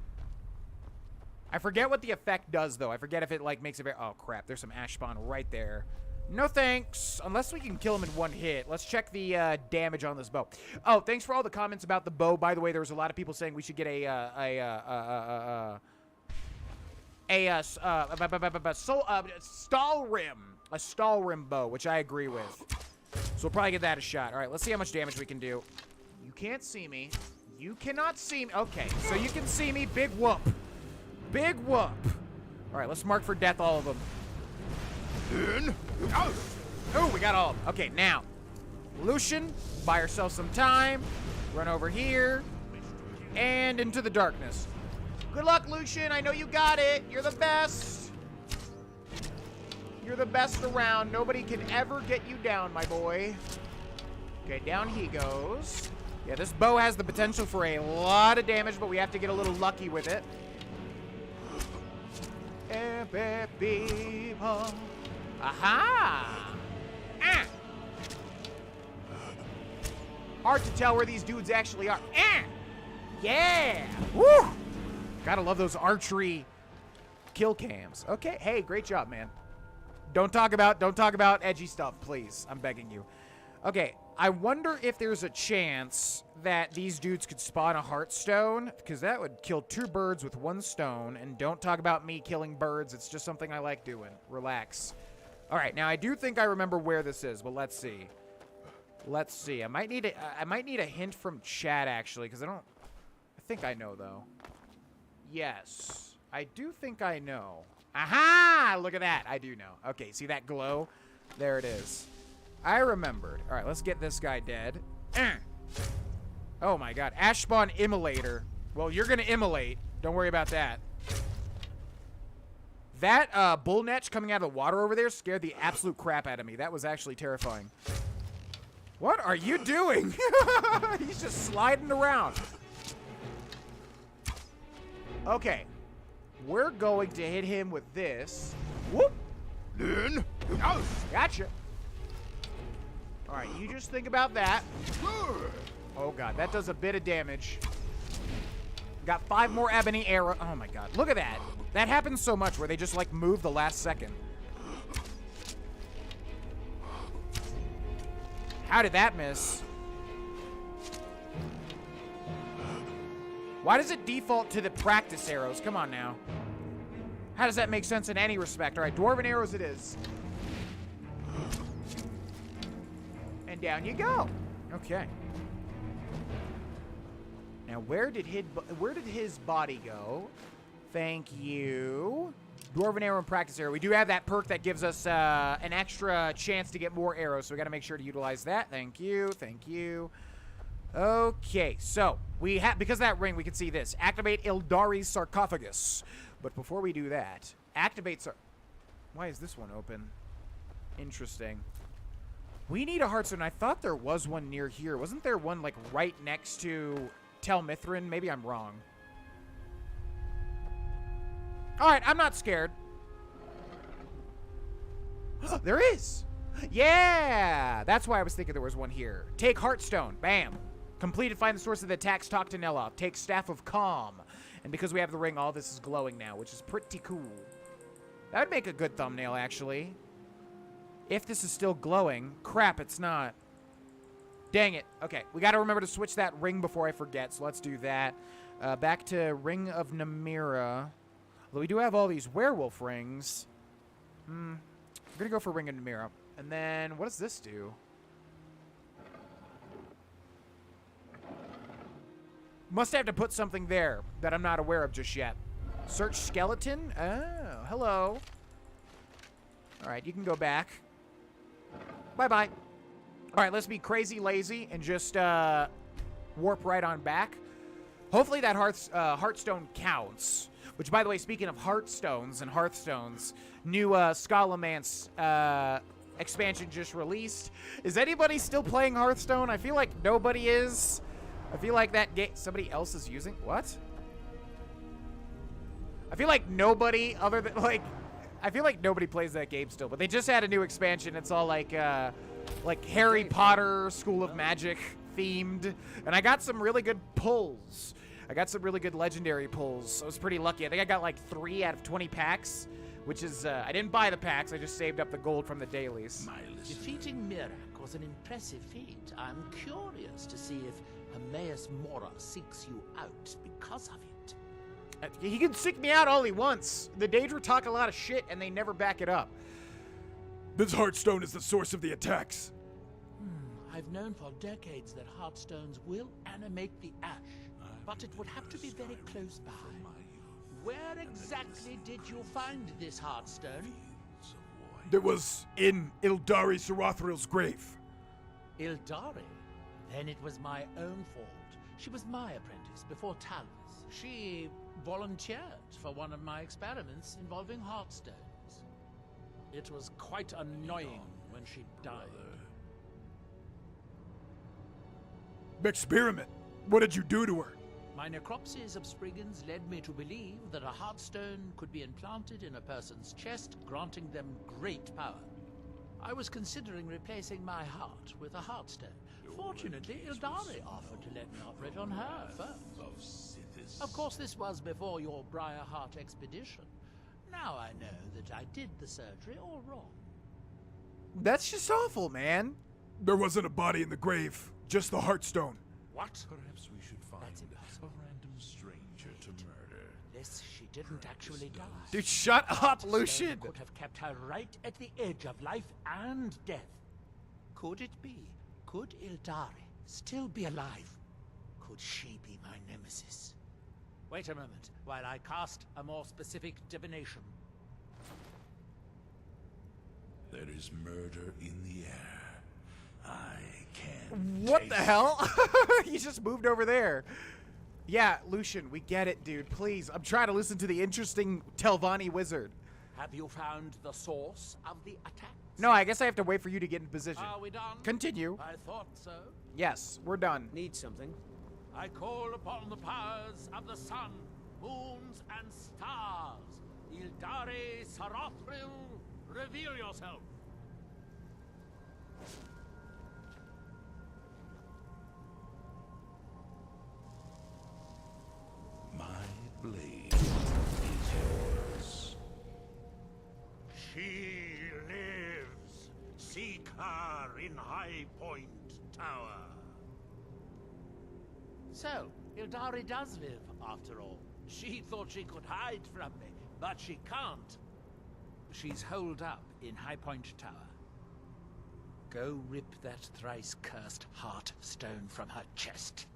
I forget what the effect does, though. I forget if it, like, makes it very... Oh, crap. There's some ash spawn right there. No thanks. Unless we can kill him in one hit. Let's check the damage on this bow. Oh, thanks for all the comments about the bow. By the way, there was a lot of people saying we should get stall rim bow, which I agree with. So we'll probably get that a shot. All right, let's see how much damage we can do. You can't see me. You cannot see me. Okay, so you can see me. Big whoop. Big whoop. All right, let's mark for death all of them. Oh, we got all of them. Okay, now. Lucian, buy ourselves some time. Run over here. And into the darkness. Good luck, Lucian. I know you got it. You're the best. You're the best around. Nobody can ever get you down, my boy. Okay, down he goes. Yeah, this bow has the potential for a lot of damage, but we have to get a little lucky with it. Aha! Ah! Hard to tell where these dudes actually are. Ah! Yeah! Woo! Gotta love those archery kill cams. Okay, hey, great job, man. Don't talk about edgy stuff, please. I'm begging you. Okay, I wonder if there's a chance that these dudes could spawn a Heartstone, because that would kill 2 birds with 1 stone. And don't talk about me killing birds. It's just something I like doing. Relax. All right, now I do think I remember where this is, but let's see. Let's see. I might need a hint from chat actually, because I think I know though. Yes, I do think I know. Aha! Look at that. I do know. Okay, see that glow? There it is. I remembered. All right, let's get this guy dead. Oh, my God. Ash spawn immolator. Well, you're going to immolate. Don't worry about that. That bullnetch coming out of the water over there scared the absolute crap out of me. That was actually terrifying. What are you doing? He's just sliding around. Okay. We're going to hit him with this. Whoop. Gotcha. All right, you just think about that. Oh, God, that does a bit of damage. Got 5 more ebony arrow. Oh, my God. Look at that. That happens so much where they just, like, move the last second. How did that miss? Why does it default to the practice arrows? Come on now. How does that make sense in any respect? All right, dwarven arrows it is. And down you go. Okay. Now, where did his body go? Thank you. Dwarven arrow and practice arrow. We do have that perk that gives us an extra chance to get more arrows, so we got to make sure to utilize that. Thank you. Thank you. Okay, so we have, because of that ring, we can see this. Activate Ildari's sarcophagus. But before we do that, activate why is this one open? Interesting. We need a Heartstone. I thought there was one near here. Wasn't there one, like, right next to Tel Mithryn? Maybe I'm wrong. All right, I'm not scared. There is. Yeah, that's why I was thinking there was one here. Take Heartstone. Bam. Completed. Find the source of the attacks. Talk to Neloth. Take Staff of Calm. And because we have the ring, all this is glowing now, which is pretty cool. That would make a good thumbnail, actually. If this is still glowing. Crap, it's not. Dang it. Okay, we got to remember to switch that ring before I forget, so let's do that. Back to Ring of Namira. Although we do have all these werewolf rings. I'm going to go for Ring of Namira. And then, what does this do? Must have to put something there that I'm not aware of just yet. Search skeleton? Oh, hello. Alright, you can go back. Bye-bye. Alright, let's be crazy lazy and just warp right on back. Hopefully that Hearthstone counts. Which, by the way, speaking of Hearthstones and Hearthstones, new Scholomance expansion just released. Is anybody still playing Hearthstone? I feel like nobody is. I feel like that game... Somebody else is using... What? I feel like nobody other than... Like... I feel like nobody plays that game still. But they just had a new expansion. It's all like Harry Potter, School of Magic themed. And I got some really good pulls. I got some really good legendary pulls. I was pretty lucky. I think I got like 3 out of 20 packs. Which is... I didn't buy the packs. I just saved up the gold from the dailies. Defeating Mirak was an impressive feat. I'm curious to see if Hermaeus Mora seeks you out because of it. He can seek me out all he wants. The Daedra talk a lot of shit, and they never back it up. This Hearthstone is the source of the attacks. I've known for decades that Hearthstones will animate the ash, but it would have to be very close by. Where exactly did you find this Hearthstone? It was in Ildari Sarathril's grave. Ildari? Then it was my own fault. She was my apprentice before Talus. She volunteered for one of my experiments involving Hearthstones. It was quite annoying when she died. Experiment? What did you do to her? My necropsies of Spriggans led me to believe that a Hearthstone could be implanted in a person's chest, granting them great power. I was considering replacing my heart with a Hearthstone. Fortunately, Ildari offered to let me operate on her first. Of course, this was before your Briarheart expedition. Now I know that I did the surgery all wrong. That's just awful, man. There wasn't a body in the grave, just the Hearthstone. What? Perhaps we should find a random stranger to murder. This, she didn't actually die. Dude, shut up, Hearthstone Lucian. could have kept her right at the edge of life and death. Could it be? Could Ildari still be alive? Could she be my nemesis? Wait a moment, while I cast a more specific divination. There is murder in the air. I can What taste the hell? He just moved over there. Yeah, Lucian, we get it, dude. Please, I'm trying to listen to the interesting Telvanni wizard. Have you found the source of the attack? No, I guess I have to wait for you to get in position. Are we done? Continue. I thought so. Yes, we're done. Need something? I call upon the powers of the sun, moons, and stars. Ildari Sarathrill, reveal yourself. my blade is yours. She lives. Seek her in High Point Tower. So, Ildari does live, after all. She thought she could hide from me, but she can't. She's holed up in High Point Tower. Go rip that thrice-cursed Hearthstone from her chest.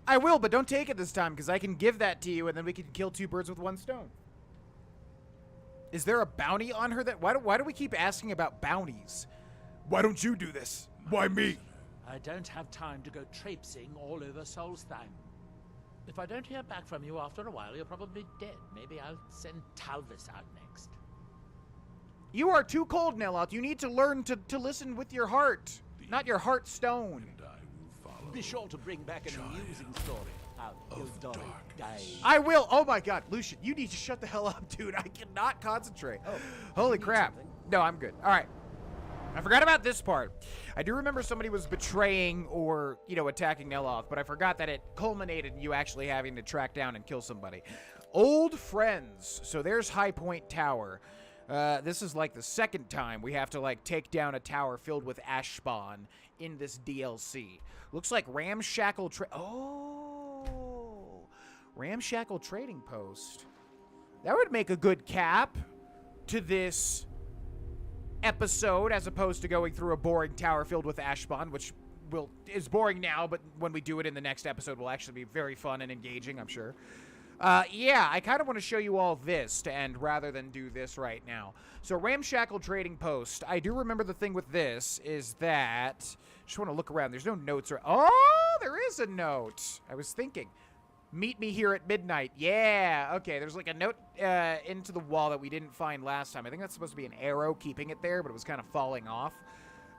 I will, but don't take it this time, because I can give that to you, and then we can kill 2 birds with 1 stone. Is there a bounty on her? That why do we keep asking about bounties? Why don't you do this? Why me? I don't have time to go traipsing all over Solstheim. If I don't hear back from you after a while, you're probably dead. Maybe I'll send Talvis out next. You are too cold, Neloth. You need to learn to listen with your heart, not your heart stone. And I will follow. Be sure to bring back an amusing story how Ildari died. I will. Oh my God, Lucian, you need to shut the hell up, dude. I cannot concentrate. Holy crap. something? No, I'm good. All right. I forgot about this part. I do remember somebody was betraying or, attacking Neloth, but I forgot that it culminated in you actually having to track down and kill somebody. Old friends. So there's High Point Tower. This is like the 2nd time we have to take down a tower filled with ash spawn in this DLC. Looks like Ramshackle Ramshackle trading post. That would make a good cap to this episode, as opposed to going through a boring tower filled with Ashbond, which is boring now, but when we do it in the next episode will actually be very fun and engaging, I'm sure. Yeah, I kind of want to show you all this to end rather than do this right now. So, Ramshackle trading post. I do remember the thing with this is that... Just want to look around. There's no notes. Oh, there is a note. I was thinking. Meet me here at midnight. Yeah. Okay, there's like a note into the wall that we didn't find last time. I think that's supposed to be an arrow keeping it there, but it was kind of falling off.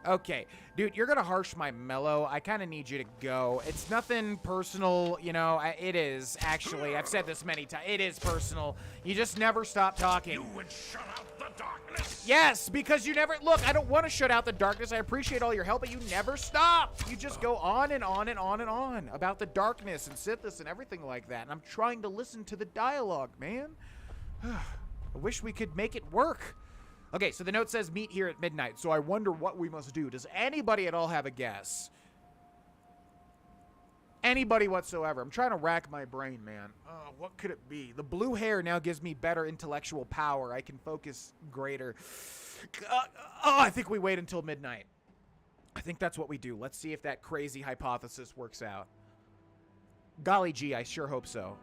Okay. Dude, you're going to harsh my mellow. I kind of need you to go. It's nothing personal, you know. It is, actually. I've said this many times. It is personal. You just never stop talking. You would shut out the darkness. Yes, because you never... Look, I don't want to shut out the darkness. I appreciate all your help, but you never stop. You just go on and on and on and on about the darkness and Sithis and everything like that. And I'm trying to listen to the dialogue, man. I wish we could make it work. Okay, so the note says meet here at midnight, so I wonder what we must do. Does anybody at all have a guess? Anybody whatsoever. I'm trying to rack my brain, man. What could it be? The blue hair now gives me better intellectual power. I can focus greater. I think we wait until midnight. I think that's what we do. Let's see if that crazy hypothesis works out. Golly gee, I sure hope so.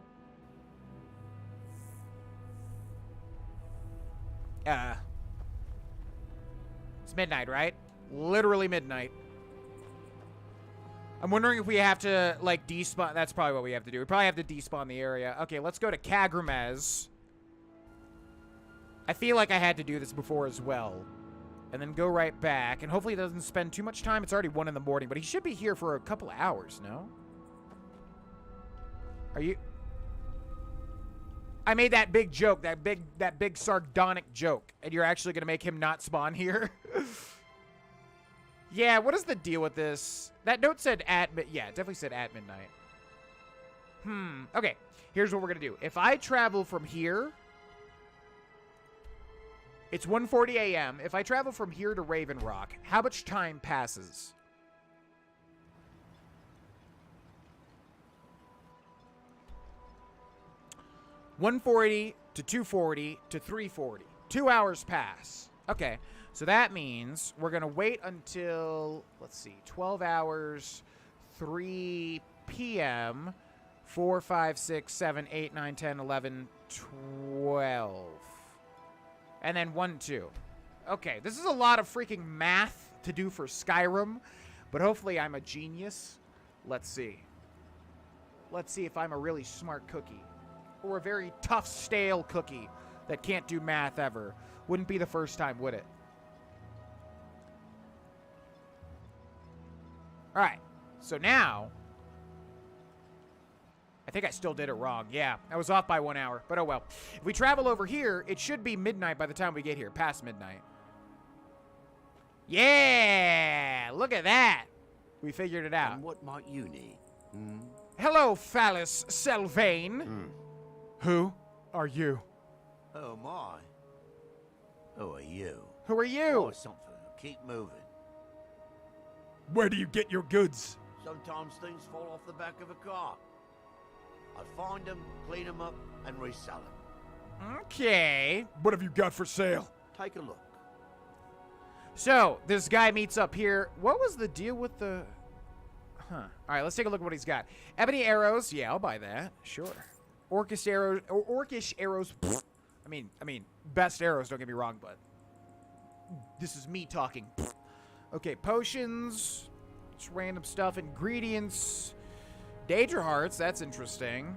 It's midnight, right? Literally midnight. I'm wondering if we have to, like, despawn. That's probably what we have to do. We probably have to despawn the area. Okay, let's go to Kagramez. I feel like I had to do this before as well. And then go right back. And hopefully it doesn't spend too much time. It's already 1 in the morning, but he should be here for a couple of hours, no? Are you... I made that big joke, that big sardonic joke, and you're actually going to make him not spawn here? Yeah, what is the deal with this? That note said yeah, it definitely said at midnight. Okay, here's what we're going to do. If I travel from here, it's 1:40 a.m. If I travel from here to Raven Rock, how much time passes? $1:40 to $2:40 to $3:40. 2 hours pass. Okay, so that means we're going to wait until, let's see, 12 hours, 3 p.m., 4, 5, 6, 7, 8, 9, 10, 11, 12. And then 1, 2. Okay, this is a lot of freaking math to do for Skyrim, but hopefully I'm a genius. Let's see. Let's see if I'm a really smart cookie. Or a very tough, stale cookie that can't do math ever. Wouldn't be the first time, would it? Alright, so now... I think I still did it wrong. Yeah, I was off by 1 hour, but oh well. If we travel over here, it should be midnight by the time we get here, past midnight. Yeah! Look at that! We figured it out. And what might you need? Hello, Phallus Selvane. Who are you? Oh my. Who are you? Who are you? Oh, something. Keep moving. Where do you get your goods? Sometimes things fall off the back of a car. I find them, clean them up, and resell them. Okay. What have you got for sale? Take a look. So, this guy meets up here. What was the deal with the... All right, let's take a look at what he's got. Ebony arrows. Yeah, I'll buy that. Sure. Orcish arrows. Orcish arrows. I mean, best arrows, don't get me wrong, but... This is me talking. Okay, potions. Just random stuff. Ingredients. Daedra hearts, that's interesting.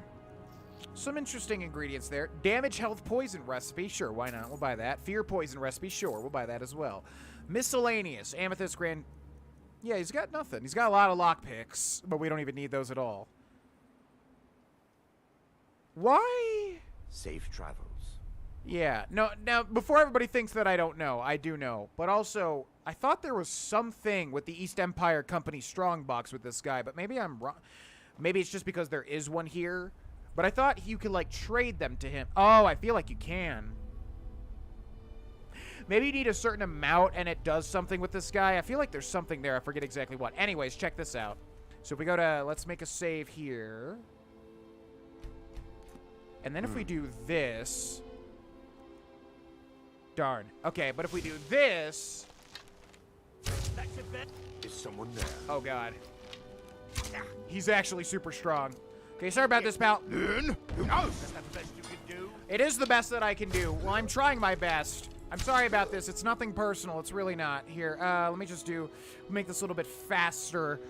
Some interesting ingredients there. Damage, health, poison recipe. Sure, why not? We'll buy that. Fear, poison recipe. Sure, we'll buy that as well. Miscellaneous. Amethyst, grand... Yeah, he's got nothing. He's got a lot of lockpicks, but we don't even need those at all. Why? Safe travels. Yeah. No, now, before everybody thinks that I don't know, I do know. But also, I thought there was something with the East Empire Company strongbox with this guy, but maybe I'm wrong. Maybe it's just because there is one here. But I thought you could, like, trade them to him. Oh, I feel like you can. Maybe you need a certain amount and it does something with this guy. I feel like there's something there. I forget exactly what. Anyways, check this out. So if we go to... Let's make a save here. And then if we do this... Darn. Okay, but if we do this... Is someone there? Oh, God. He's actually super strong. Okay, sorry about this, pal. That's not the best you can do. It is the best that I can do. Well, I'm trying my best. I'm sorry about this. It's nothing personal. It's really not. Here, let me just make this a little bit faster.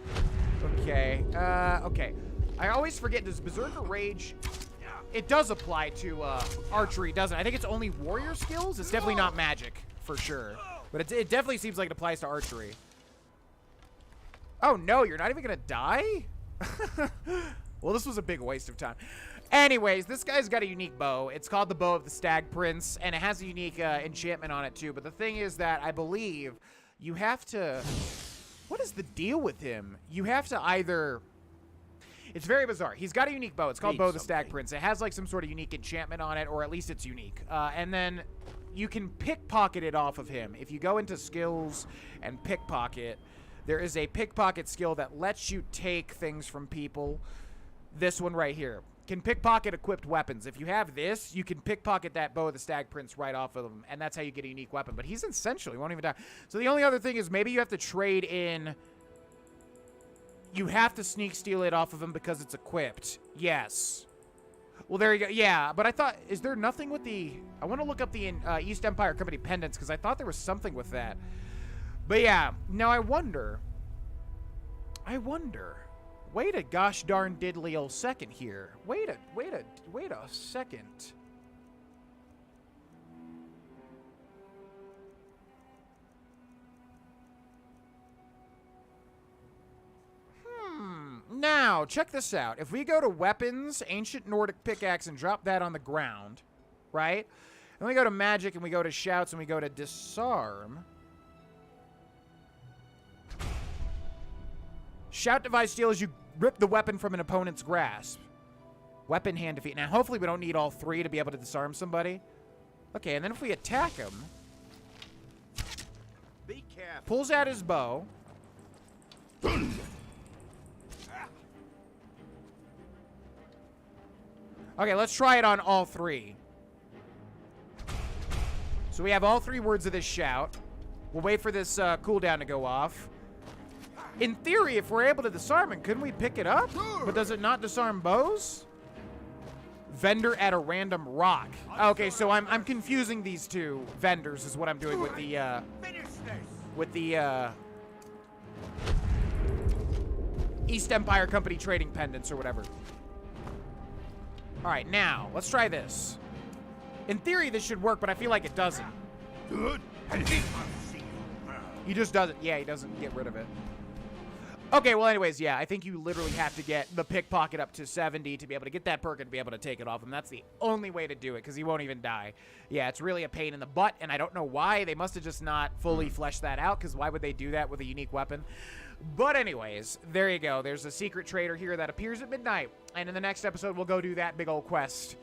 Okay, okay. I always forget, does Berserker Rage... It does apply to archery, doesn't it? I think it's only warrior skills. It's definitely not magic, for sure. But it definitely seems like it applies to archery. Oh, no, you're not even going to die? Well, this was a big waste of time. Anyways, this guy's got a unique bow. It's called the Bow of the Stag Prince, and it has a unique enchantment on it, too. But the thing is that I believe you have to... What is the deal with him? You have to either... It's very bizarre. He's got a unique bow. It's called Bow of the Stag Prince. It has, like, some sort of unique enchantment on it, or at least it's unique. And then you can pickpocket it off of him. If you go into skills and pickpocket, there is a pickpocket skill that lets you take things from people. This one right here. Can pickpocket equipped weapons. If you have this, you can pickpocket that Bow of the Stag Prince right off of him, and that's how you get a unique weapon. But he's essentially won't even die. So the only other thing is maybe you have to trade in... You have to sneak steal it off of him because it's equipped. Yes. Well, there you go. Yeah, but I thought... Is there nothing with the... I want to look up the East Empire Company pendants because I thought there was something with that. But yeah. Now I wonder... Wait a gosh darn diddly old second here. Wait a second. Now, check this out. If we go to weapons, ancient Nordic pickaxe, and drop that on the ground, right? And we go to magic, and we go to shouts, and we go to disarm. Shout device steal as you rip the weapon from an opponent's grasp. Weapon hand defeat. Now, hopefully we don't need all three to be able to disarm somebody. Okay, and then if we attack him... Be careful. Pulls out his bow. Okay, let's try it on all three. So we have all three words of this shout. We'll wait for this cooldown to go off. In theory, if we're able to disarm it, couldn't we pick it up? But does it not disarm bows? Vendor at a random rock. Okay, so I'm confusing these two vendors is what I'm doing with the East Empire Company trading pendants or whatever. All right, now let's try this. In theory, this should work, but I feel like it doesn't. Good. He just doesn't. Yeah, he doesn't get rid of it. Okay, well, anyways, yeah, I think you literally have to get the pickpocket up to 70 to be able to get that perk and be able to take it off him. That's the only way to do it, because he won't even die. Yeah, it's really a pain in the butt, and I don't know why. They must have just not fully fleshed that out, because why would they do that with a unique weapon? But anyways, there you go. There's a secret trader here that appears at midnight, and in the next episode, we'll go do that big old quest.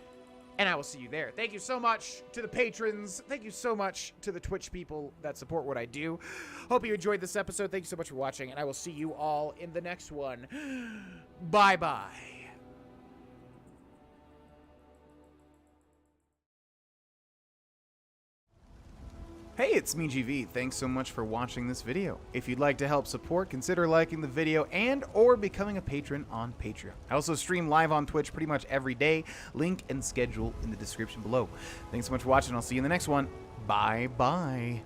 And I will see you there. Thank you so much to the patrons. Thank you so much to the Twitch people that support what I do. Hope you enjoyed this episode. Thank you so much for watching, and I will see you all in the next one. Bye-bye. Hey, it's me, GV. Thanks so much for watching this video. If you'd like to help support, consider liking the video and or becoming a patron on Patreon. I also stream live on Twitch pretty much every day. Link and schedule in the description below. Thanks so much for watching. I'll see you in the next one. Bye-bye.